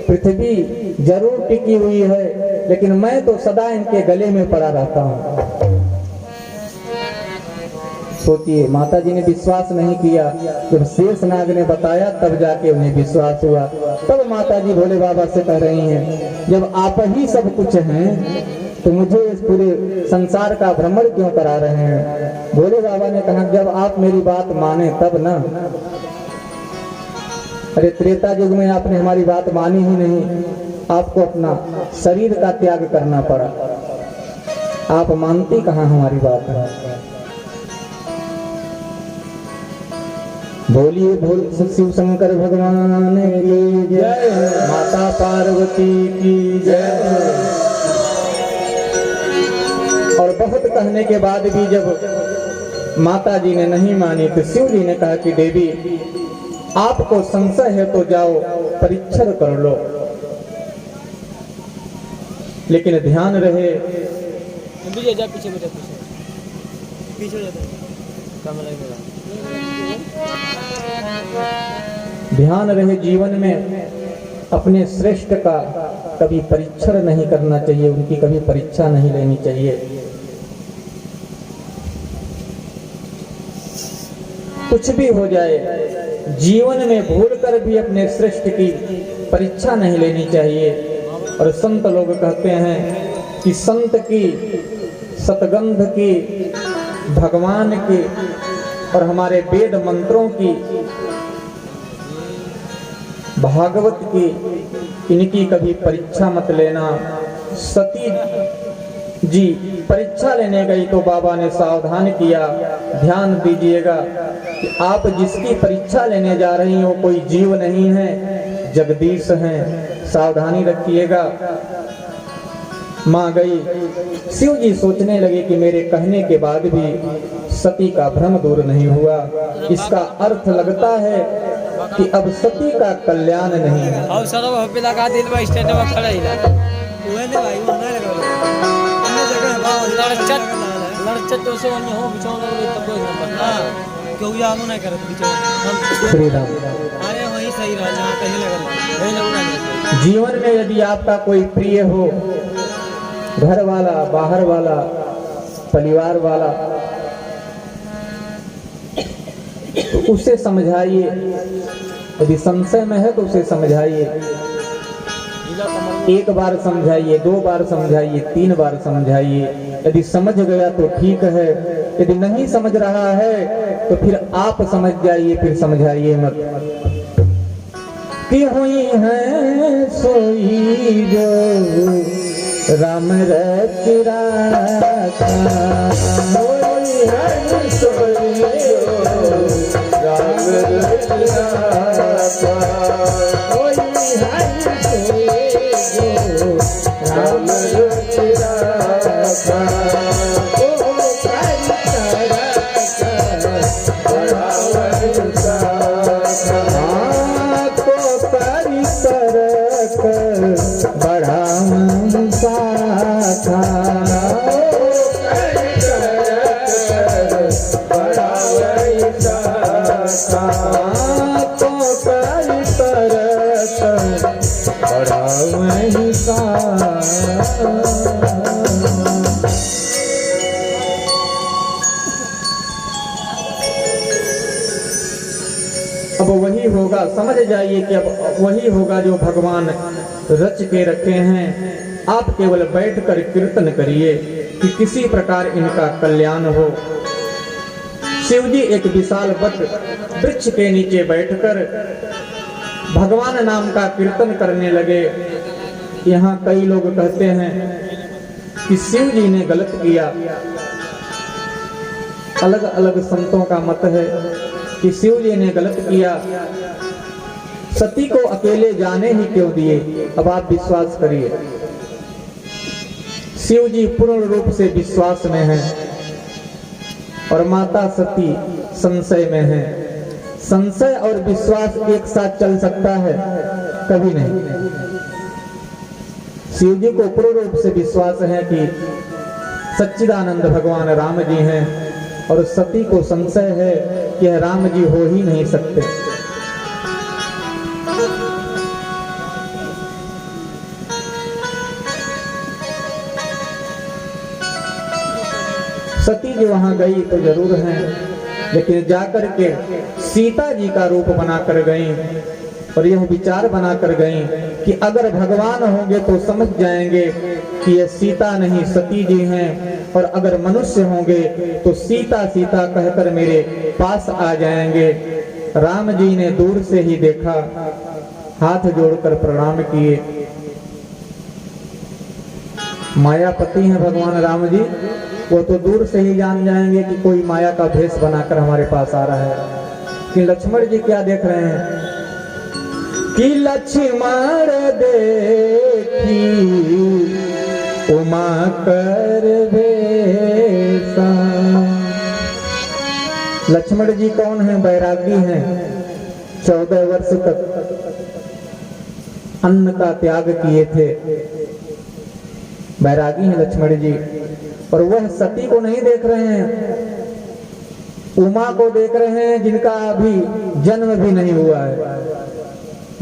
पृथ्वी जरूर टिकी हुई है, लेकिन मैं तो सदा इनके गले में पड़ा रहता हूँ। सोचिए, माता जी ने विश्वास नहीं किया। जब शेषनाग ने बताया तब जाके उन्हें विश्वास हुआ। तब माता जी भोले बाबा से कह रही हैं, जब आप ही सब कुछ हैं तो मुझे इस पूरे संसार का भ्रमण क्यों करा रहे हैं। भोले बाबा ने कहा जब आप मेरी बात माने तब ना। अरे त्रेता युग में आपने हमारी बात मानी ही नहीं, आपको अपना शरीर का त्याग करना पड़ा। आप मानती कहाँ हमारी बात है। बोलिए बोल शिव शंकर भगवान की जय, माता पार्वती की जय। और बहुत कहने के बाद भी जब माता जी ने नहीं मानी तो शिव जी ने कहा कि देवी आपको संशय है तो जाओ परीक्षण कर लो, लेकिन ध्यान रहे ध्यान रहे जीवन में अपने श्रेष्ठ का कभी परीक्षण नहीं करना चाहिए, उनकी कभी परीक्षा नहीं लेनी चाहिए। कुछ भी हो जाए जीवन में भूल कर भी अपने श्रेष्ठ की परीक्षा नहीं लेनी चाहिए। और संत लोग कहते हैं कि संत की, सतगंध की, भगवान की और हमारे वेद मंत्रों की, भागवत की, इनकी कभी परीक्षा मत लेना। सती जी परीक्षा लेने गई तो बाबा ने सावधान किया, ध्यान दीजिएगा कि आप जिसकी परीक्षा लेने जा रही हो कोई जीव नहीं है, जगदीश हैं, सावधानी रखिएगा। मां गई। शिव जी सोचने लगे कि मेरे कहने के बाद भी सती का भ्रम दूर नहीं हुआ। इसका अर्थ लगता है कि अब सती का कल्याण नहीं है। जीवन में यदि आपका कोई प्रिय हो, घर वाला, बाहर वाला, परिवार वाला, तो उसे समझाइए। यदि संशय में है तो उसे समझाइए। एक बार समझाइए, 2 बार समझाइए, 3 बार समझाइए। यदि समझ गया तो ठीक है, यदि नहीं समझ रहा है तो फिर आप समझ जाइए, फिर समझाइए मत। कि हुई है सोई जो राम रचिरा सोई है सोई जो राम रचिरा सोई है सोई जो राम रचिरा अब वही वही होगा, समझ जाइए कि अब वही होगा जो भगवान रच के रखे हैं। आप केवल बैठकर कीर्तन करिए कि किसी प्रकार इनका कल्याण हो। शिव जी एक विशाल वट वृक्ष के नीचे बैठकर भगवान नाम का कीर्तन करने लगे। यहाँ कई लोग कहते हैं कि शिव जी ने गलत किया। अलग अलग संतों का मत है कि शिव जी ने गलत किया, सती को अकेले जाने ही क्यों दिए। अब आप विश्वास करिए, शिव जी पूर्ण रूप से विश्वास में हैं और माता सती संशय में है। संशय और विश्वास एक साथ चल सकता है? कभी नहीं। शिव जी को पूर्ण रूप से विश्वास है कि सच्चिदानंद भगवान राम जी हैं और सती को संशय है कि यह राम जी हो ही नहीं सकते। सती जी वहां गई तो जरूर हैं, लेकिन जाकर के सीता जी का रूप बनाकर गई और यह विचार बनाकर गई कि अगर भगवान होंगे तो समझ जाएंगे कि ये सीता नहीं सती जी हैं, और अगर मनुष्य होंगे तो सीता सीता कहकर मेरे पास आ जाएंगे। राम जी ने दूर से ही देखा, हाथ जोड़कर प्रणाम किए। मायापति हैं भगवान राम जी, वो तो दूर से ही जान जाएंगे कि कोई माया का भेष बनाकर हमारे पास आ रहा है। कि लक्ष्मण जी क्या देख रहे हैं कि लक्ष्मण देखी उमा कर भेषा। लक्ष्मण जी कौन है? बैरागी हैं। 14 वर्ष तक अन्न का त्याग किए थे। बैरागी हैं लक्ष्मण जी, और वह सती को नहीं देख रहे हैं, उमा को देख रहे हैं जिनका अभी जन्म भी नहीं हुआ है।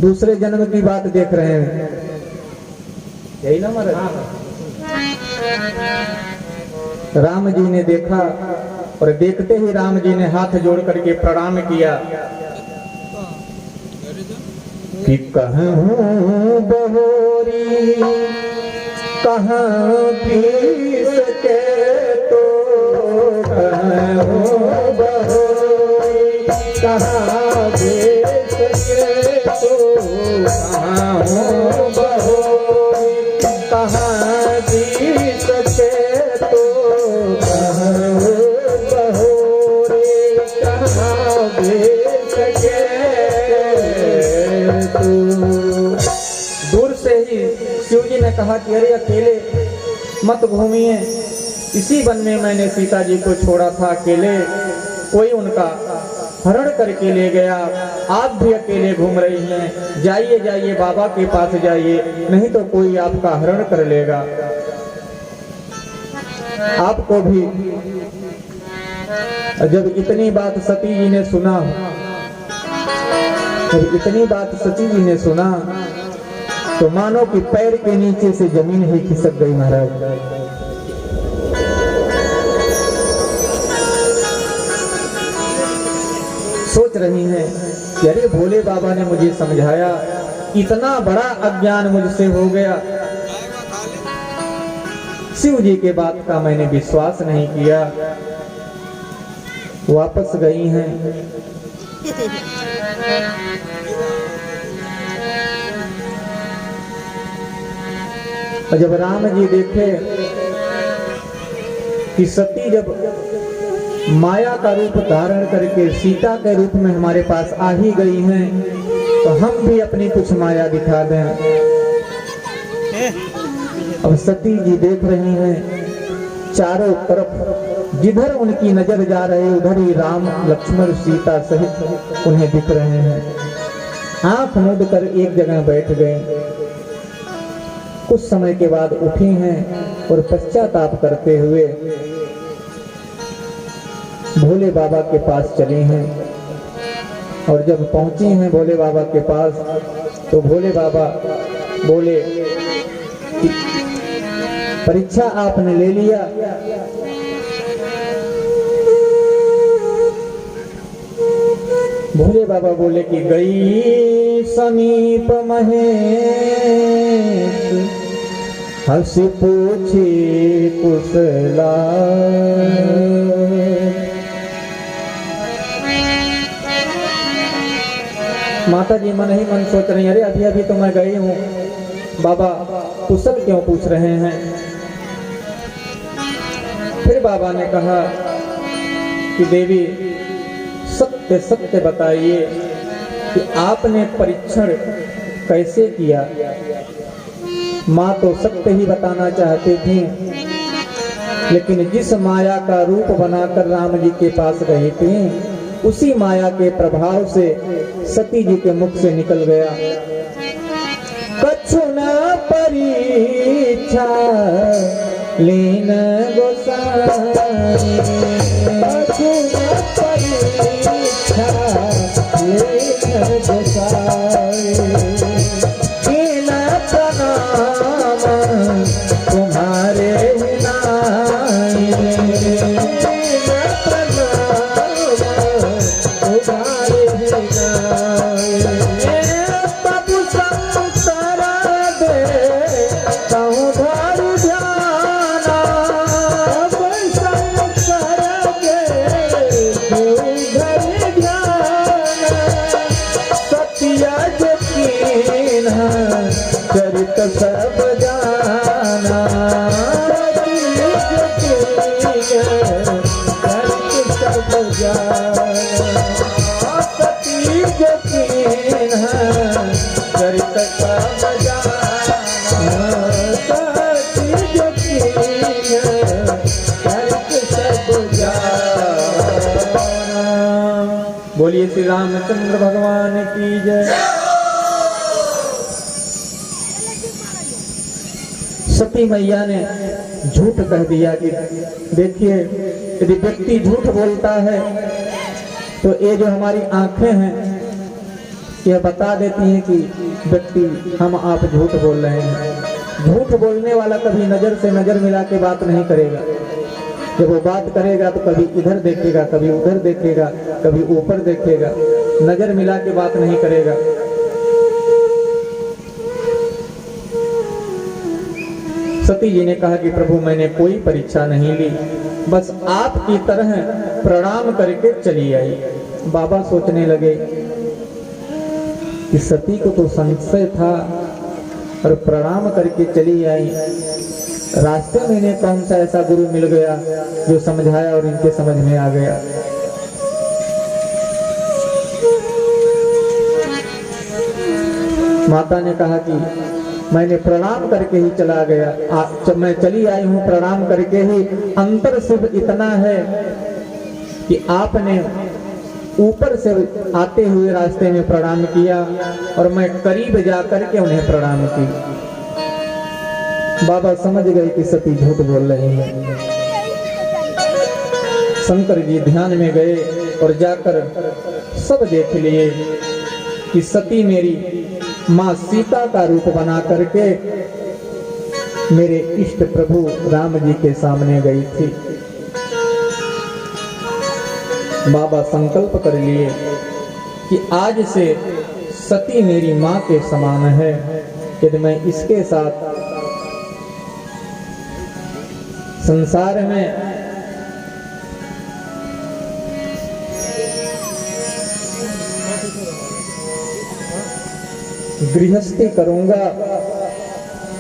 दूसरे जन्म की बात देख रहे हैं, यही ना महाराज। राम जी ने देखा और देखते ही राम जी ने हाथ जोड़ करके प्रणाम किया कि कहूं बहोरी कहाँ पी सके तो कहूं बहोरी कहाँ दे सके तो कहूं बहोरी कहाँ दी सके तो कहूं बहोरी कहाँ दे सके तो। दूर से ही शिव जी ने कहा कि अरे अकेले मत घूमिए, इसी वन में मैंने सीता जी को छोड़ा था अकेले, कोई उनका हरण करके ले गया, आप भी अकेले घूम रही हैं, जाइए जाइए बाबा के पास जाइए, नहीं तो कोई आपका हरण कर लेगा। आपको भी जब इतनी बात सती जी ने सुना, जब इतनी बात सती जी ने सुना तो मानो कि पैर के नीचे से जमीन ही खिसक गई महाराज। सोच रही हैं कि अरे भोले बाबा ने मुझे समझाया, इतना बड़ा अज्ञान मुझसे हो गया, शिव जी के बात का मैंने विश्वास नहीं किया। वापस गई हैं। और जब राम जी देखे कि सती जब माया का रूप धारण करके सीता के रूप में हमारे पास आ ही गई हैं, तो हम भी अपनी कुछ माया दिखा दें। अब सती जी देख रही हैं, चारों तरफ जिधर उनकी नजर जा रहे उधर ही राम लक्ष्मण सीता सहित उन्हें दिख रहे हैं। आंख मूंद कर एक जगह बैठ गए। कुछ समय के बाद उठी हैं और पश्चाताप करते हुए भोले बाबा के पास चली हैं। और जब पहुंची हैं भोले बाबा के पास तो भोले बाबा बोले कि परीक्षा आपने ले लिया, भोले बाबा बोले कि गई समीप महेश, हंसी पूछी कुशला। माता जी मन ही मन सोच रही, अरे अभी अभी तो मैं गई हूँ, बाबा कुशल क्यों पूछ रहे हैं। फिर बाबा ने कहा कि देवी सत्य सत्य बताइए कि आपने परीक्षण कैसे किया। माँ तो सत्य ही बताना चाहती थी, लेकिन जिस माया का रूप बनाकर राम जी के पास गई थी, उसी माया के प्रभाव से सती जी के मुख से निकल गया, कछु न परीक्षा लीन गोसाई, कछु न परीक्षा लीन गोसाई, कीन प्रणाम तुम्हारे नाई, कीन प्रणाम तुम्हारे नाई। तब संतर दे कहूँ धर ध्याना, तब संतर दे कहूँ धर ध्याना, सत्य कीन चरित सब जाना, चरित सब जाना, सती कीन चरित सब जाना, सती कीन चरित सब जाना। बोलिए श्री रामचंद्र भगवान की जय। सती मैया ने झूठ कह दिया कि देखिए, यदि व्यक्ति झूठ बोलता है तो ये जो हमारी आंखें हैं यह बता देती हैं कि व्यक्ति हम आप झूठ बोल रहे हैं। झूठ बोलने वाला कभी नजर से नजर मिला के बात नहीं करेगा। जब वो बात करेगा तो कभी इधर देखेगा, कभी उधर देखेगा, कभी ऊपर देखेगा, नजर मिला के बात नहीं करेगा। सती जी ने कहा कि प्रभु मैंने कोई परीक्षा नहीं ली, बस आपकी तरह प्रणाम करके चली आई। बाबा सोचने लगे कि सती को तो संशय था और प्रणाम करके चली आई, रास्ते में इन्हें कौन सा ऐसा गुरु मिल गया जो समझाया और इनके समझ में आ गया। माता ने कहा कि मैंने प्रणाम करके ही चला गया, मैं चली आई हूँ प्रणाम करके ही। अंतर सिर्फ इतना है कि आपने ऊपर से आते हुए रास्ते में प्रणाम किया और मैं करीब जाकर के उन्हें प्रणाम की। बाबा समझ गए कि सती झूठ बोल रही है। शंकर जी ध्यान में गए और जाकर सब देख लिए कि सती मेरी माँ सीता का रूप बना करके मेरे इष्ट प्रभु राम जी के सामने गई थी। बाबा संकल्प कर लिए कि आज से सती मेरी माँ के समान है, यदि मैं इसके साथ संसार में गृहस्थी करूंगा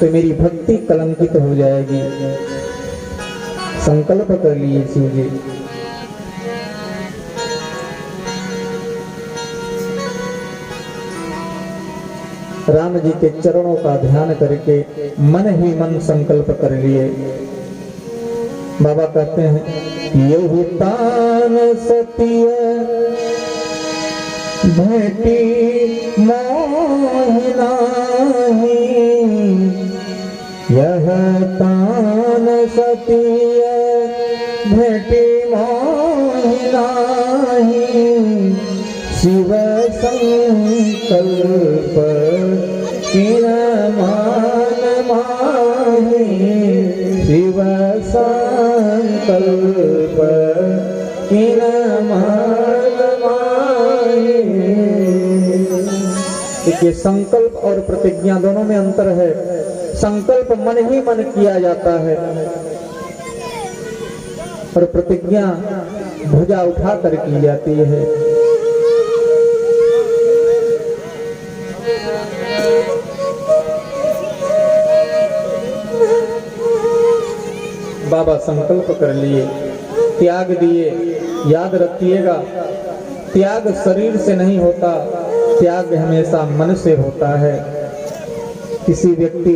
तो मेरी भक्ति कलंकित हो जाएगी। संकल्प कर लिए शिव जी। राम जी के चरणों का ध्यान करके मन ही मन संकल्प कर लिए। बाबा कहते हैं यही तान सतिय भेटी मोहि नाहि, यह तान सतिय भेटी मोहि नाहि, शिव संकल्प किन मान माहि, शिव संकल्प किन मान माहि। ये संकल्प और प्रतिज्ञा दोनों में अंतर है। संकल्प मन ही मन किया जाता है और प्रतिज्ञा भुजा उठा कर की जाती है। बाबा संकल्प कर लिए, त्याग दिए। याद रखिएगा, त्याग शरीर से नहीं होता, त्याग हमेशा मन से होता है। किसी व्यक्ति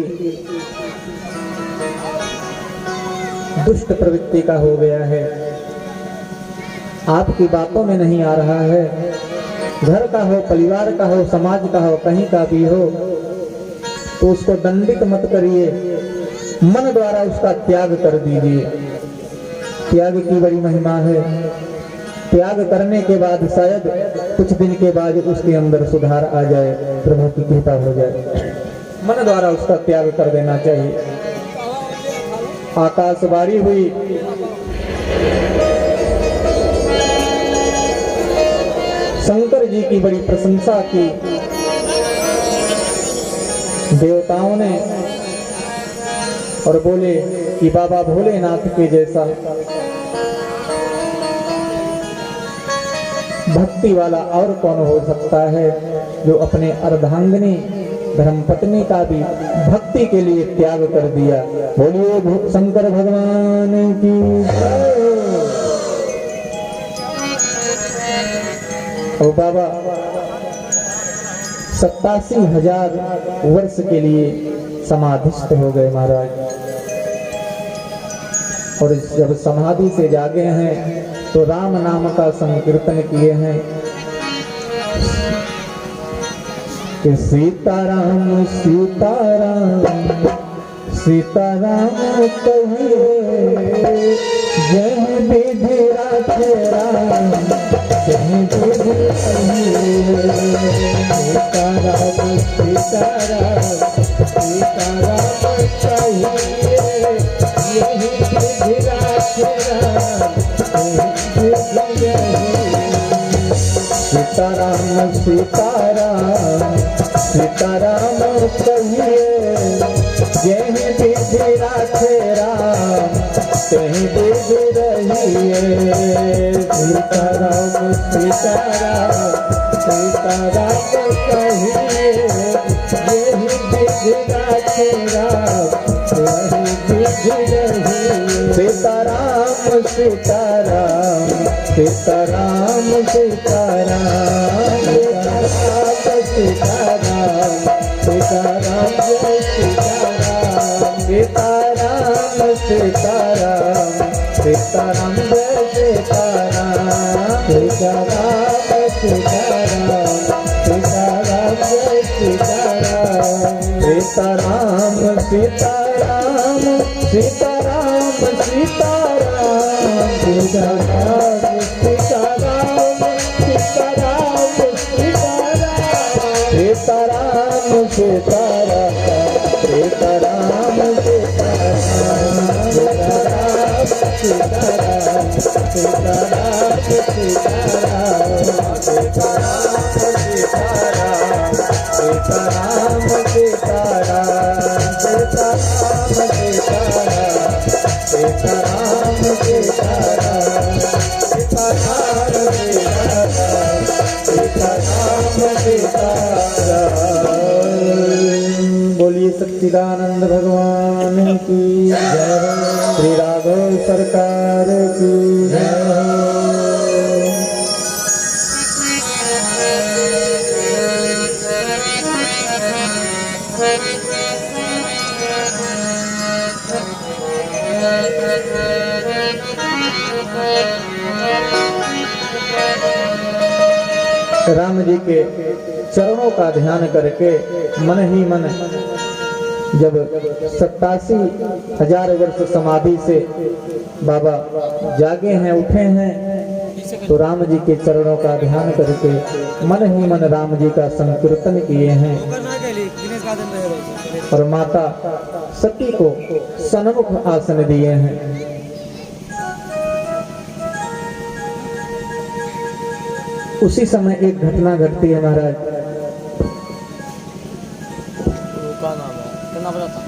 दुष्ट प्रवृत्ति का हो गया है, आपकी बातों में नहीं आ रहा है, घर का हो, परिवार का हो, समाज का हो, कहीं का भी हो, तो उसको दंडित मत करिए, मन द्वारा उसका त्याग कर दीजिए। त्याग की बड़ी महिमा है। त्याग करने के बाद शायद कुछ दिन के बाद उसके अंदर सुधार आ जाए, प्रभु की कृपा हो जाए। मन द्वारा उसका त्याग कर देना चाहिए। आकाशवाणी हुई, शंकर जी की बड़ी प्रशंसा की देवताओं ने और बोले कि बाबा भोलेनाथ के जैसा भक्ति वाला और कौन हो सकता है, जो अपने अर्धांगिनी धर्मपत्नी का भी भक्ति के लिए त्याग कर दिया। बोलिए शंकर भगवान की जय। और बाबा 87,000 वर्ष के लिए समाधिस्थ हो गए महाराज। और जब समाधि से जागे हैं तो राम नाम का संकीर्तन किए हैं कि सीताराम सीताराम सीताराम कहिए, जय विधि राखे राम, जय विधि कहिए। सीताराम सीताराम सीताराम कहिए, यही विधि राखे राम, सीताराम सीताराम सीताराम कहिए, जय विधि राखे राम, कहीं विधि रहिए। सीताराम सीताराम सीताराम कहिए, यही विधि राखे राम, कहीं विधि रहिए। सीताराम सीताराम सीताराम सीताराम सीताराम सीताराम जय सीताराम। सीताराम सीताराम सीताराम जय सीताराम। सीताराम सीताराम सीताराम जय सीताराम। सीताराम सीताराम सीताराम सीताराम सीताराम सीताराम सीताराम सीताराम सीताराम सीताराम सीताराम सीताराम सीताराम सीताराम बोलिए सच्चिदानंद भगवान की जय। श्री राघव सरकार की जय। राम जी के चरणों का ध्यान करके मन ही मन जब 87,000 वर्ष समाधि से बाबा जागे हैं, उठे हैं, तो राम जी के चरणों का ध्यान करके मन ही मन राम जी का संकीर्तन किए हैं और माता सती को सन्मुख आसन दिए हैं। उसी समय एक घटना घटती है महाराज। सुनना पड़ा था।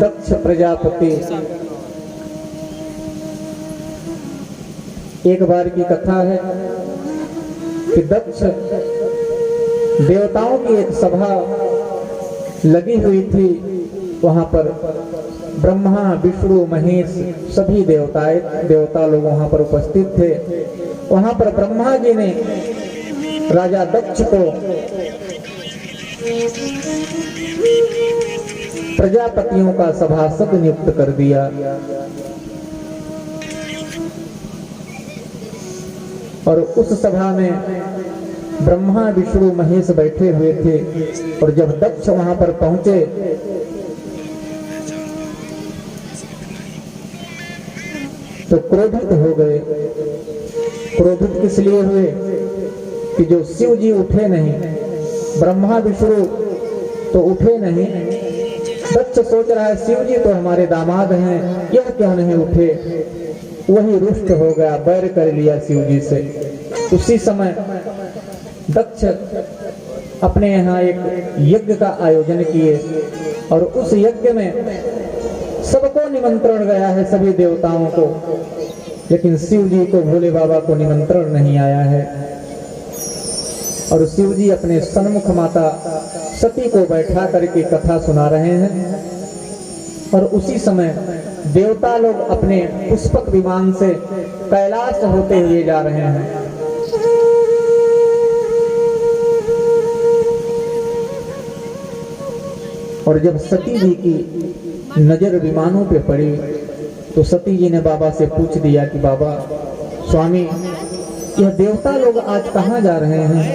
दक्ष प्रजापति, एक बार की कथा है कि दक्ष देवताओं की एक सभा लगी हुई थी। वहां पर ब्रह्मा, विष्णु, महेश सभी देवता लोग वहां पर उपस्थित थे। वहां पर ब्रह्मा जी ने राजा दक्ष को प्रजापतियों का सभासद नियुक्त कर दिया और उस सभा में ब्रह्मा, विष्णु, महेश बैठे हुए थे। और जब दक्ष वहां पर पहुंचे तो क्रोधित हो गए। क्रोधित किस लिए हुए कि जो शिव जी उठे नहीं, ब्रह्मा विष्णु तो उठे नहीं। दक्ष सोच रहा है शिव जी तो हमारे दामाद हैं, यह क्यों नहीं उठे। वही रुष्ट हो गया, बैर कर लिया शिव जी से। उसी समय दक्ष अपने यहाँ एक यज्ञ का आयोजन किए और उस यज्ञ में सबको निमंत्रण गया है, सभी देवताओं को, लेकिन शिव जी को, भोले बाबा को निमंत्रण नहीं आया है। और शिव जी अपने सन्मुख माता सती को बैठा करके कथा सुना रहे हैं। और उसी समय देवता लोग अपने पुष्पक विमान से कैलाश होते हुए जा रहे हैं। और जब सती जी की नजर विमानों पे पड़ी तो सती जी ने बाबा से पूछ दिया कि बाबा, स्वामी, यह देवता लोग आज कहाँ जा रहे हैं।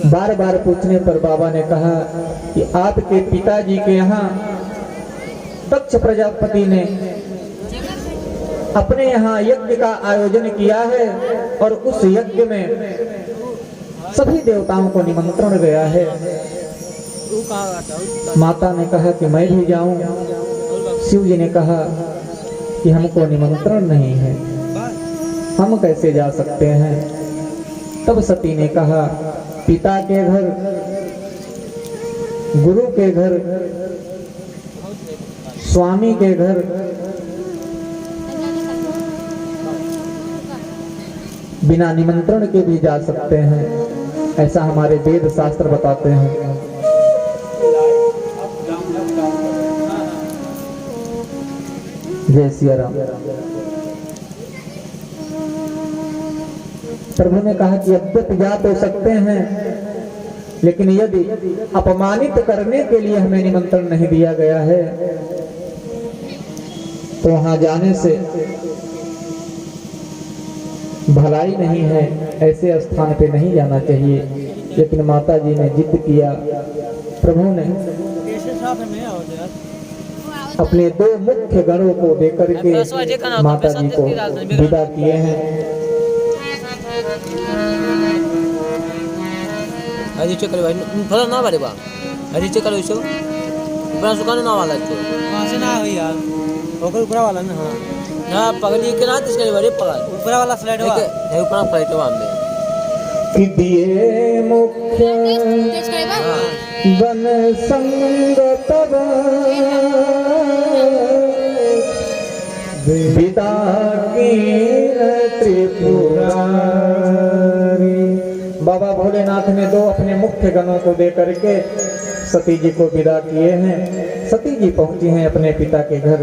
बार बार पूछने पर बाबा ने कहा कि आपके पिताजी के यहाँ दक्ष प्रजापति ने अपने यहाँ यज्ञ का आयोजन किया है और उस यज्ञ में सभी देवताओं को निमंत्रण गया है। माता ने कहा कि मैं भी जाऊं। शिव जी ने कहा कि हमको निमंत्रण नहीं है, हम कैसे जा सकते हैं। तब सती ने कहा, पिता के घर, गुरु के घर, स्वामी के घर, बिना निमंत्रण के भी जा सकते हैं, ऐसा हमारे वेद शास्त्र बताते हैं। जय सिया राम। प्रभु ने कहा कि यद्यपि जा तो सकते हैं, लेकिन यदि अपमानित करने के लिए हमें निमंत्रण नहीं दिया गया है तो वहां जाने से भलाई नहीं है, ऐसे स्थान पे नहीं जाना चाहिए। लेकिन माता जी ने जिद किया। प्रभु ने अपने दो मुख्य गणों को देकर के माता जी को विदा किए हैं। हरी चक्कर भाई फला ना बारे बा हरी चक्कर होइसो ऊपर सुकाने ना वाला तो वहां से ना हो यार ओकर ऊपर वाला ना। हां ना पगली के ना इसके बारे पगल ऊपर वाला फ्लाइट हुआ है, ऊपर फ्लाइट हुआ हमने कि दिए मुख्य वन संग तब विदा की त्रिपुरारी। बाबा भोलेनाथ ने दो अपने मुख्य गणों को दे करके सती जी को विदा किए हैं। सती जी पहुंची हैं अपने पिता के घर।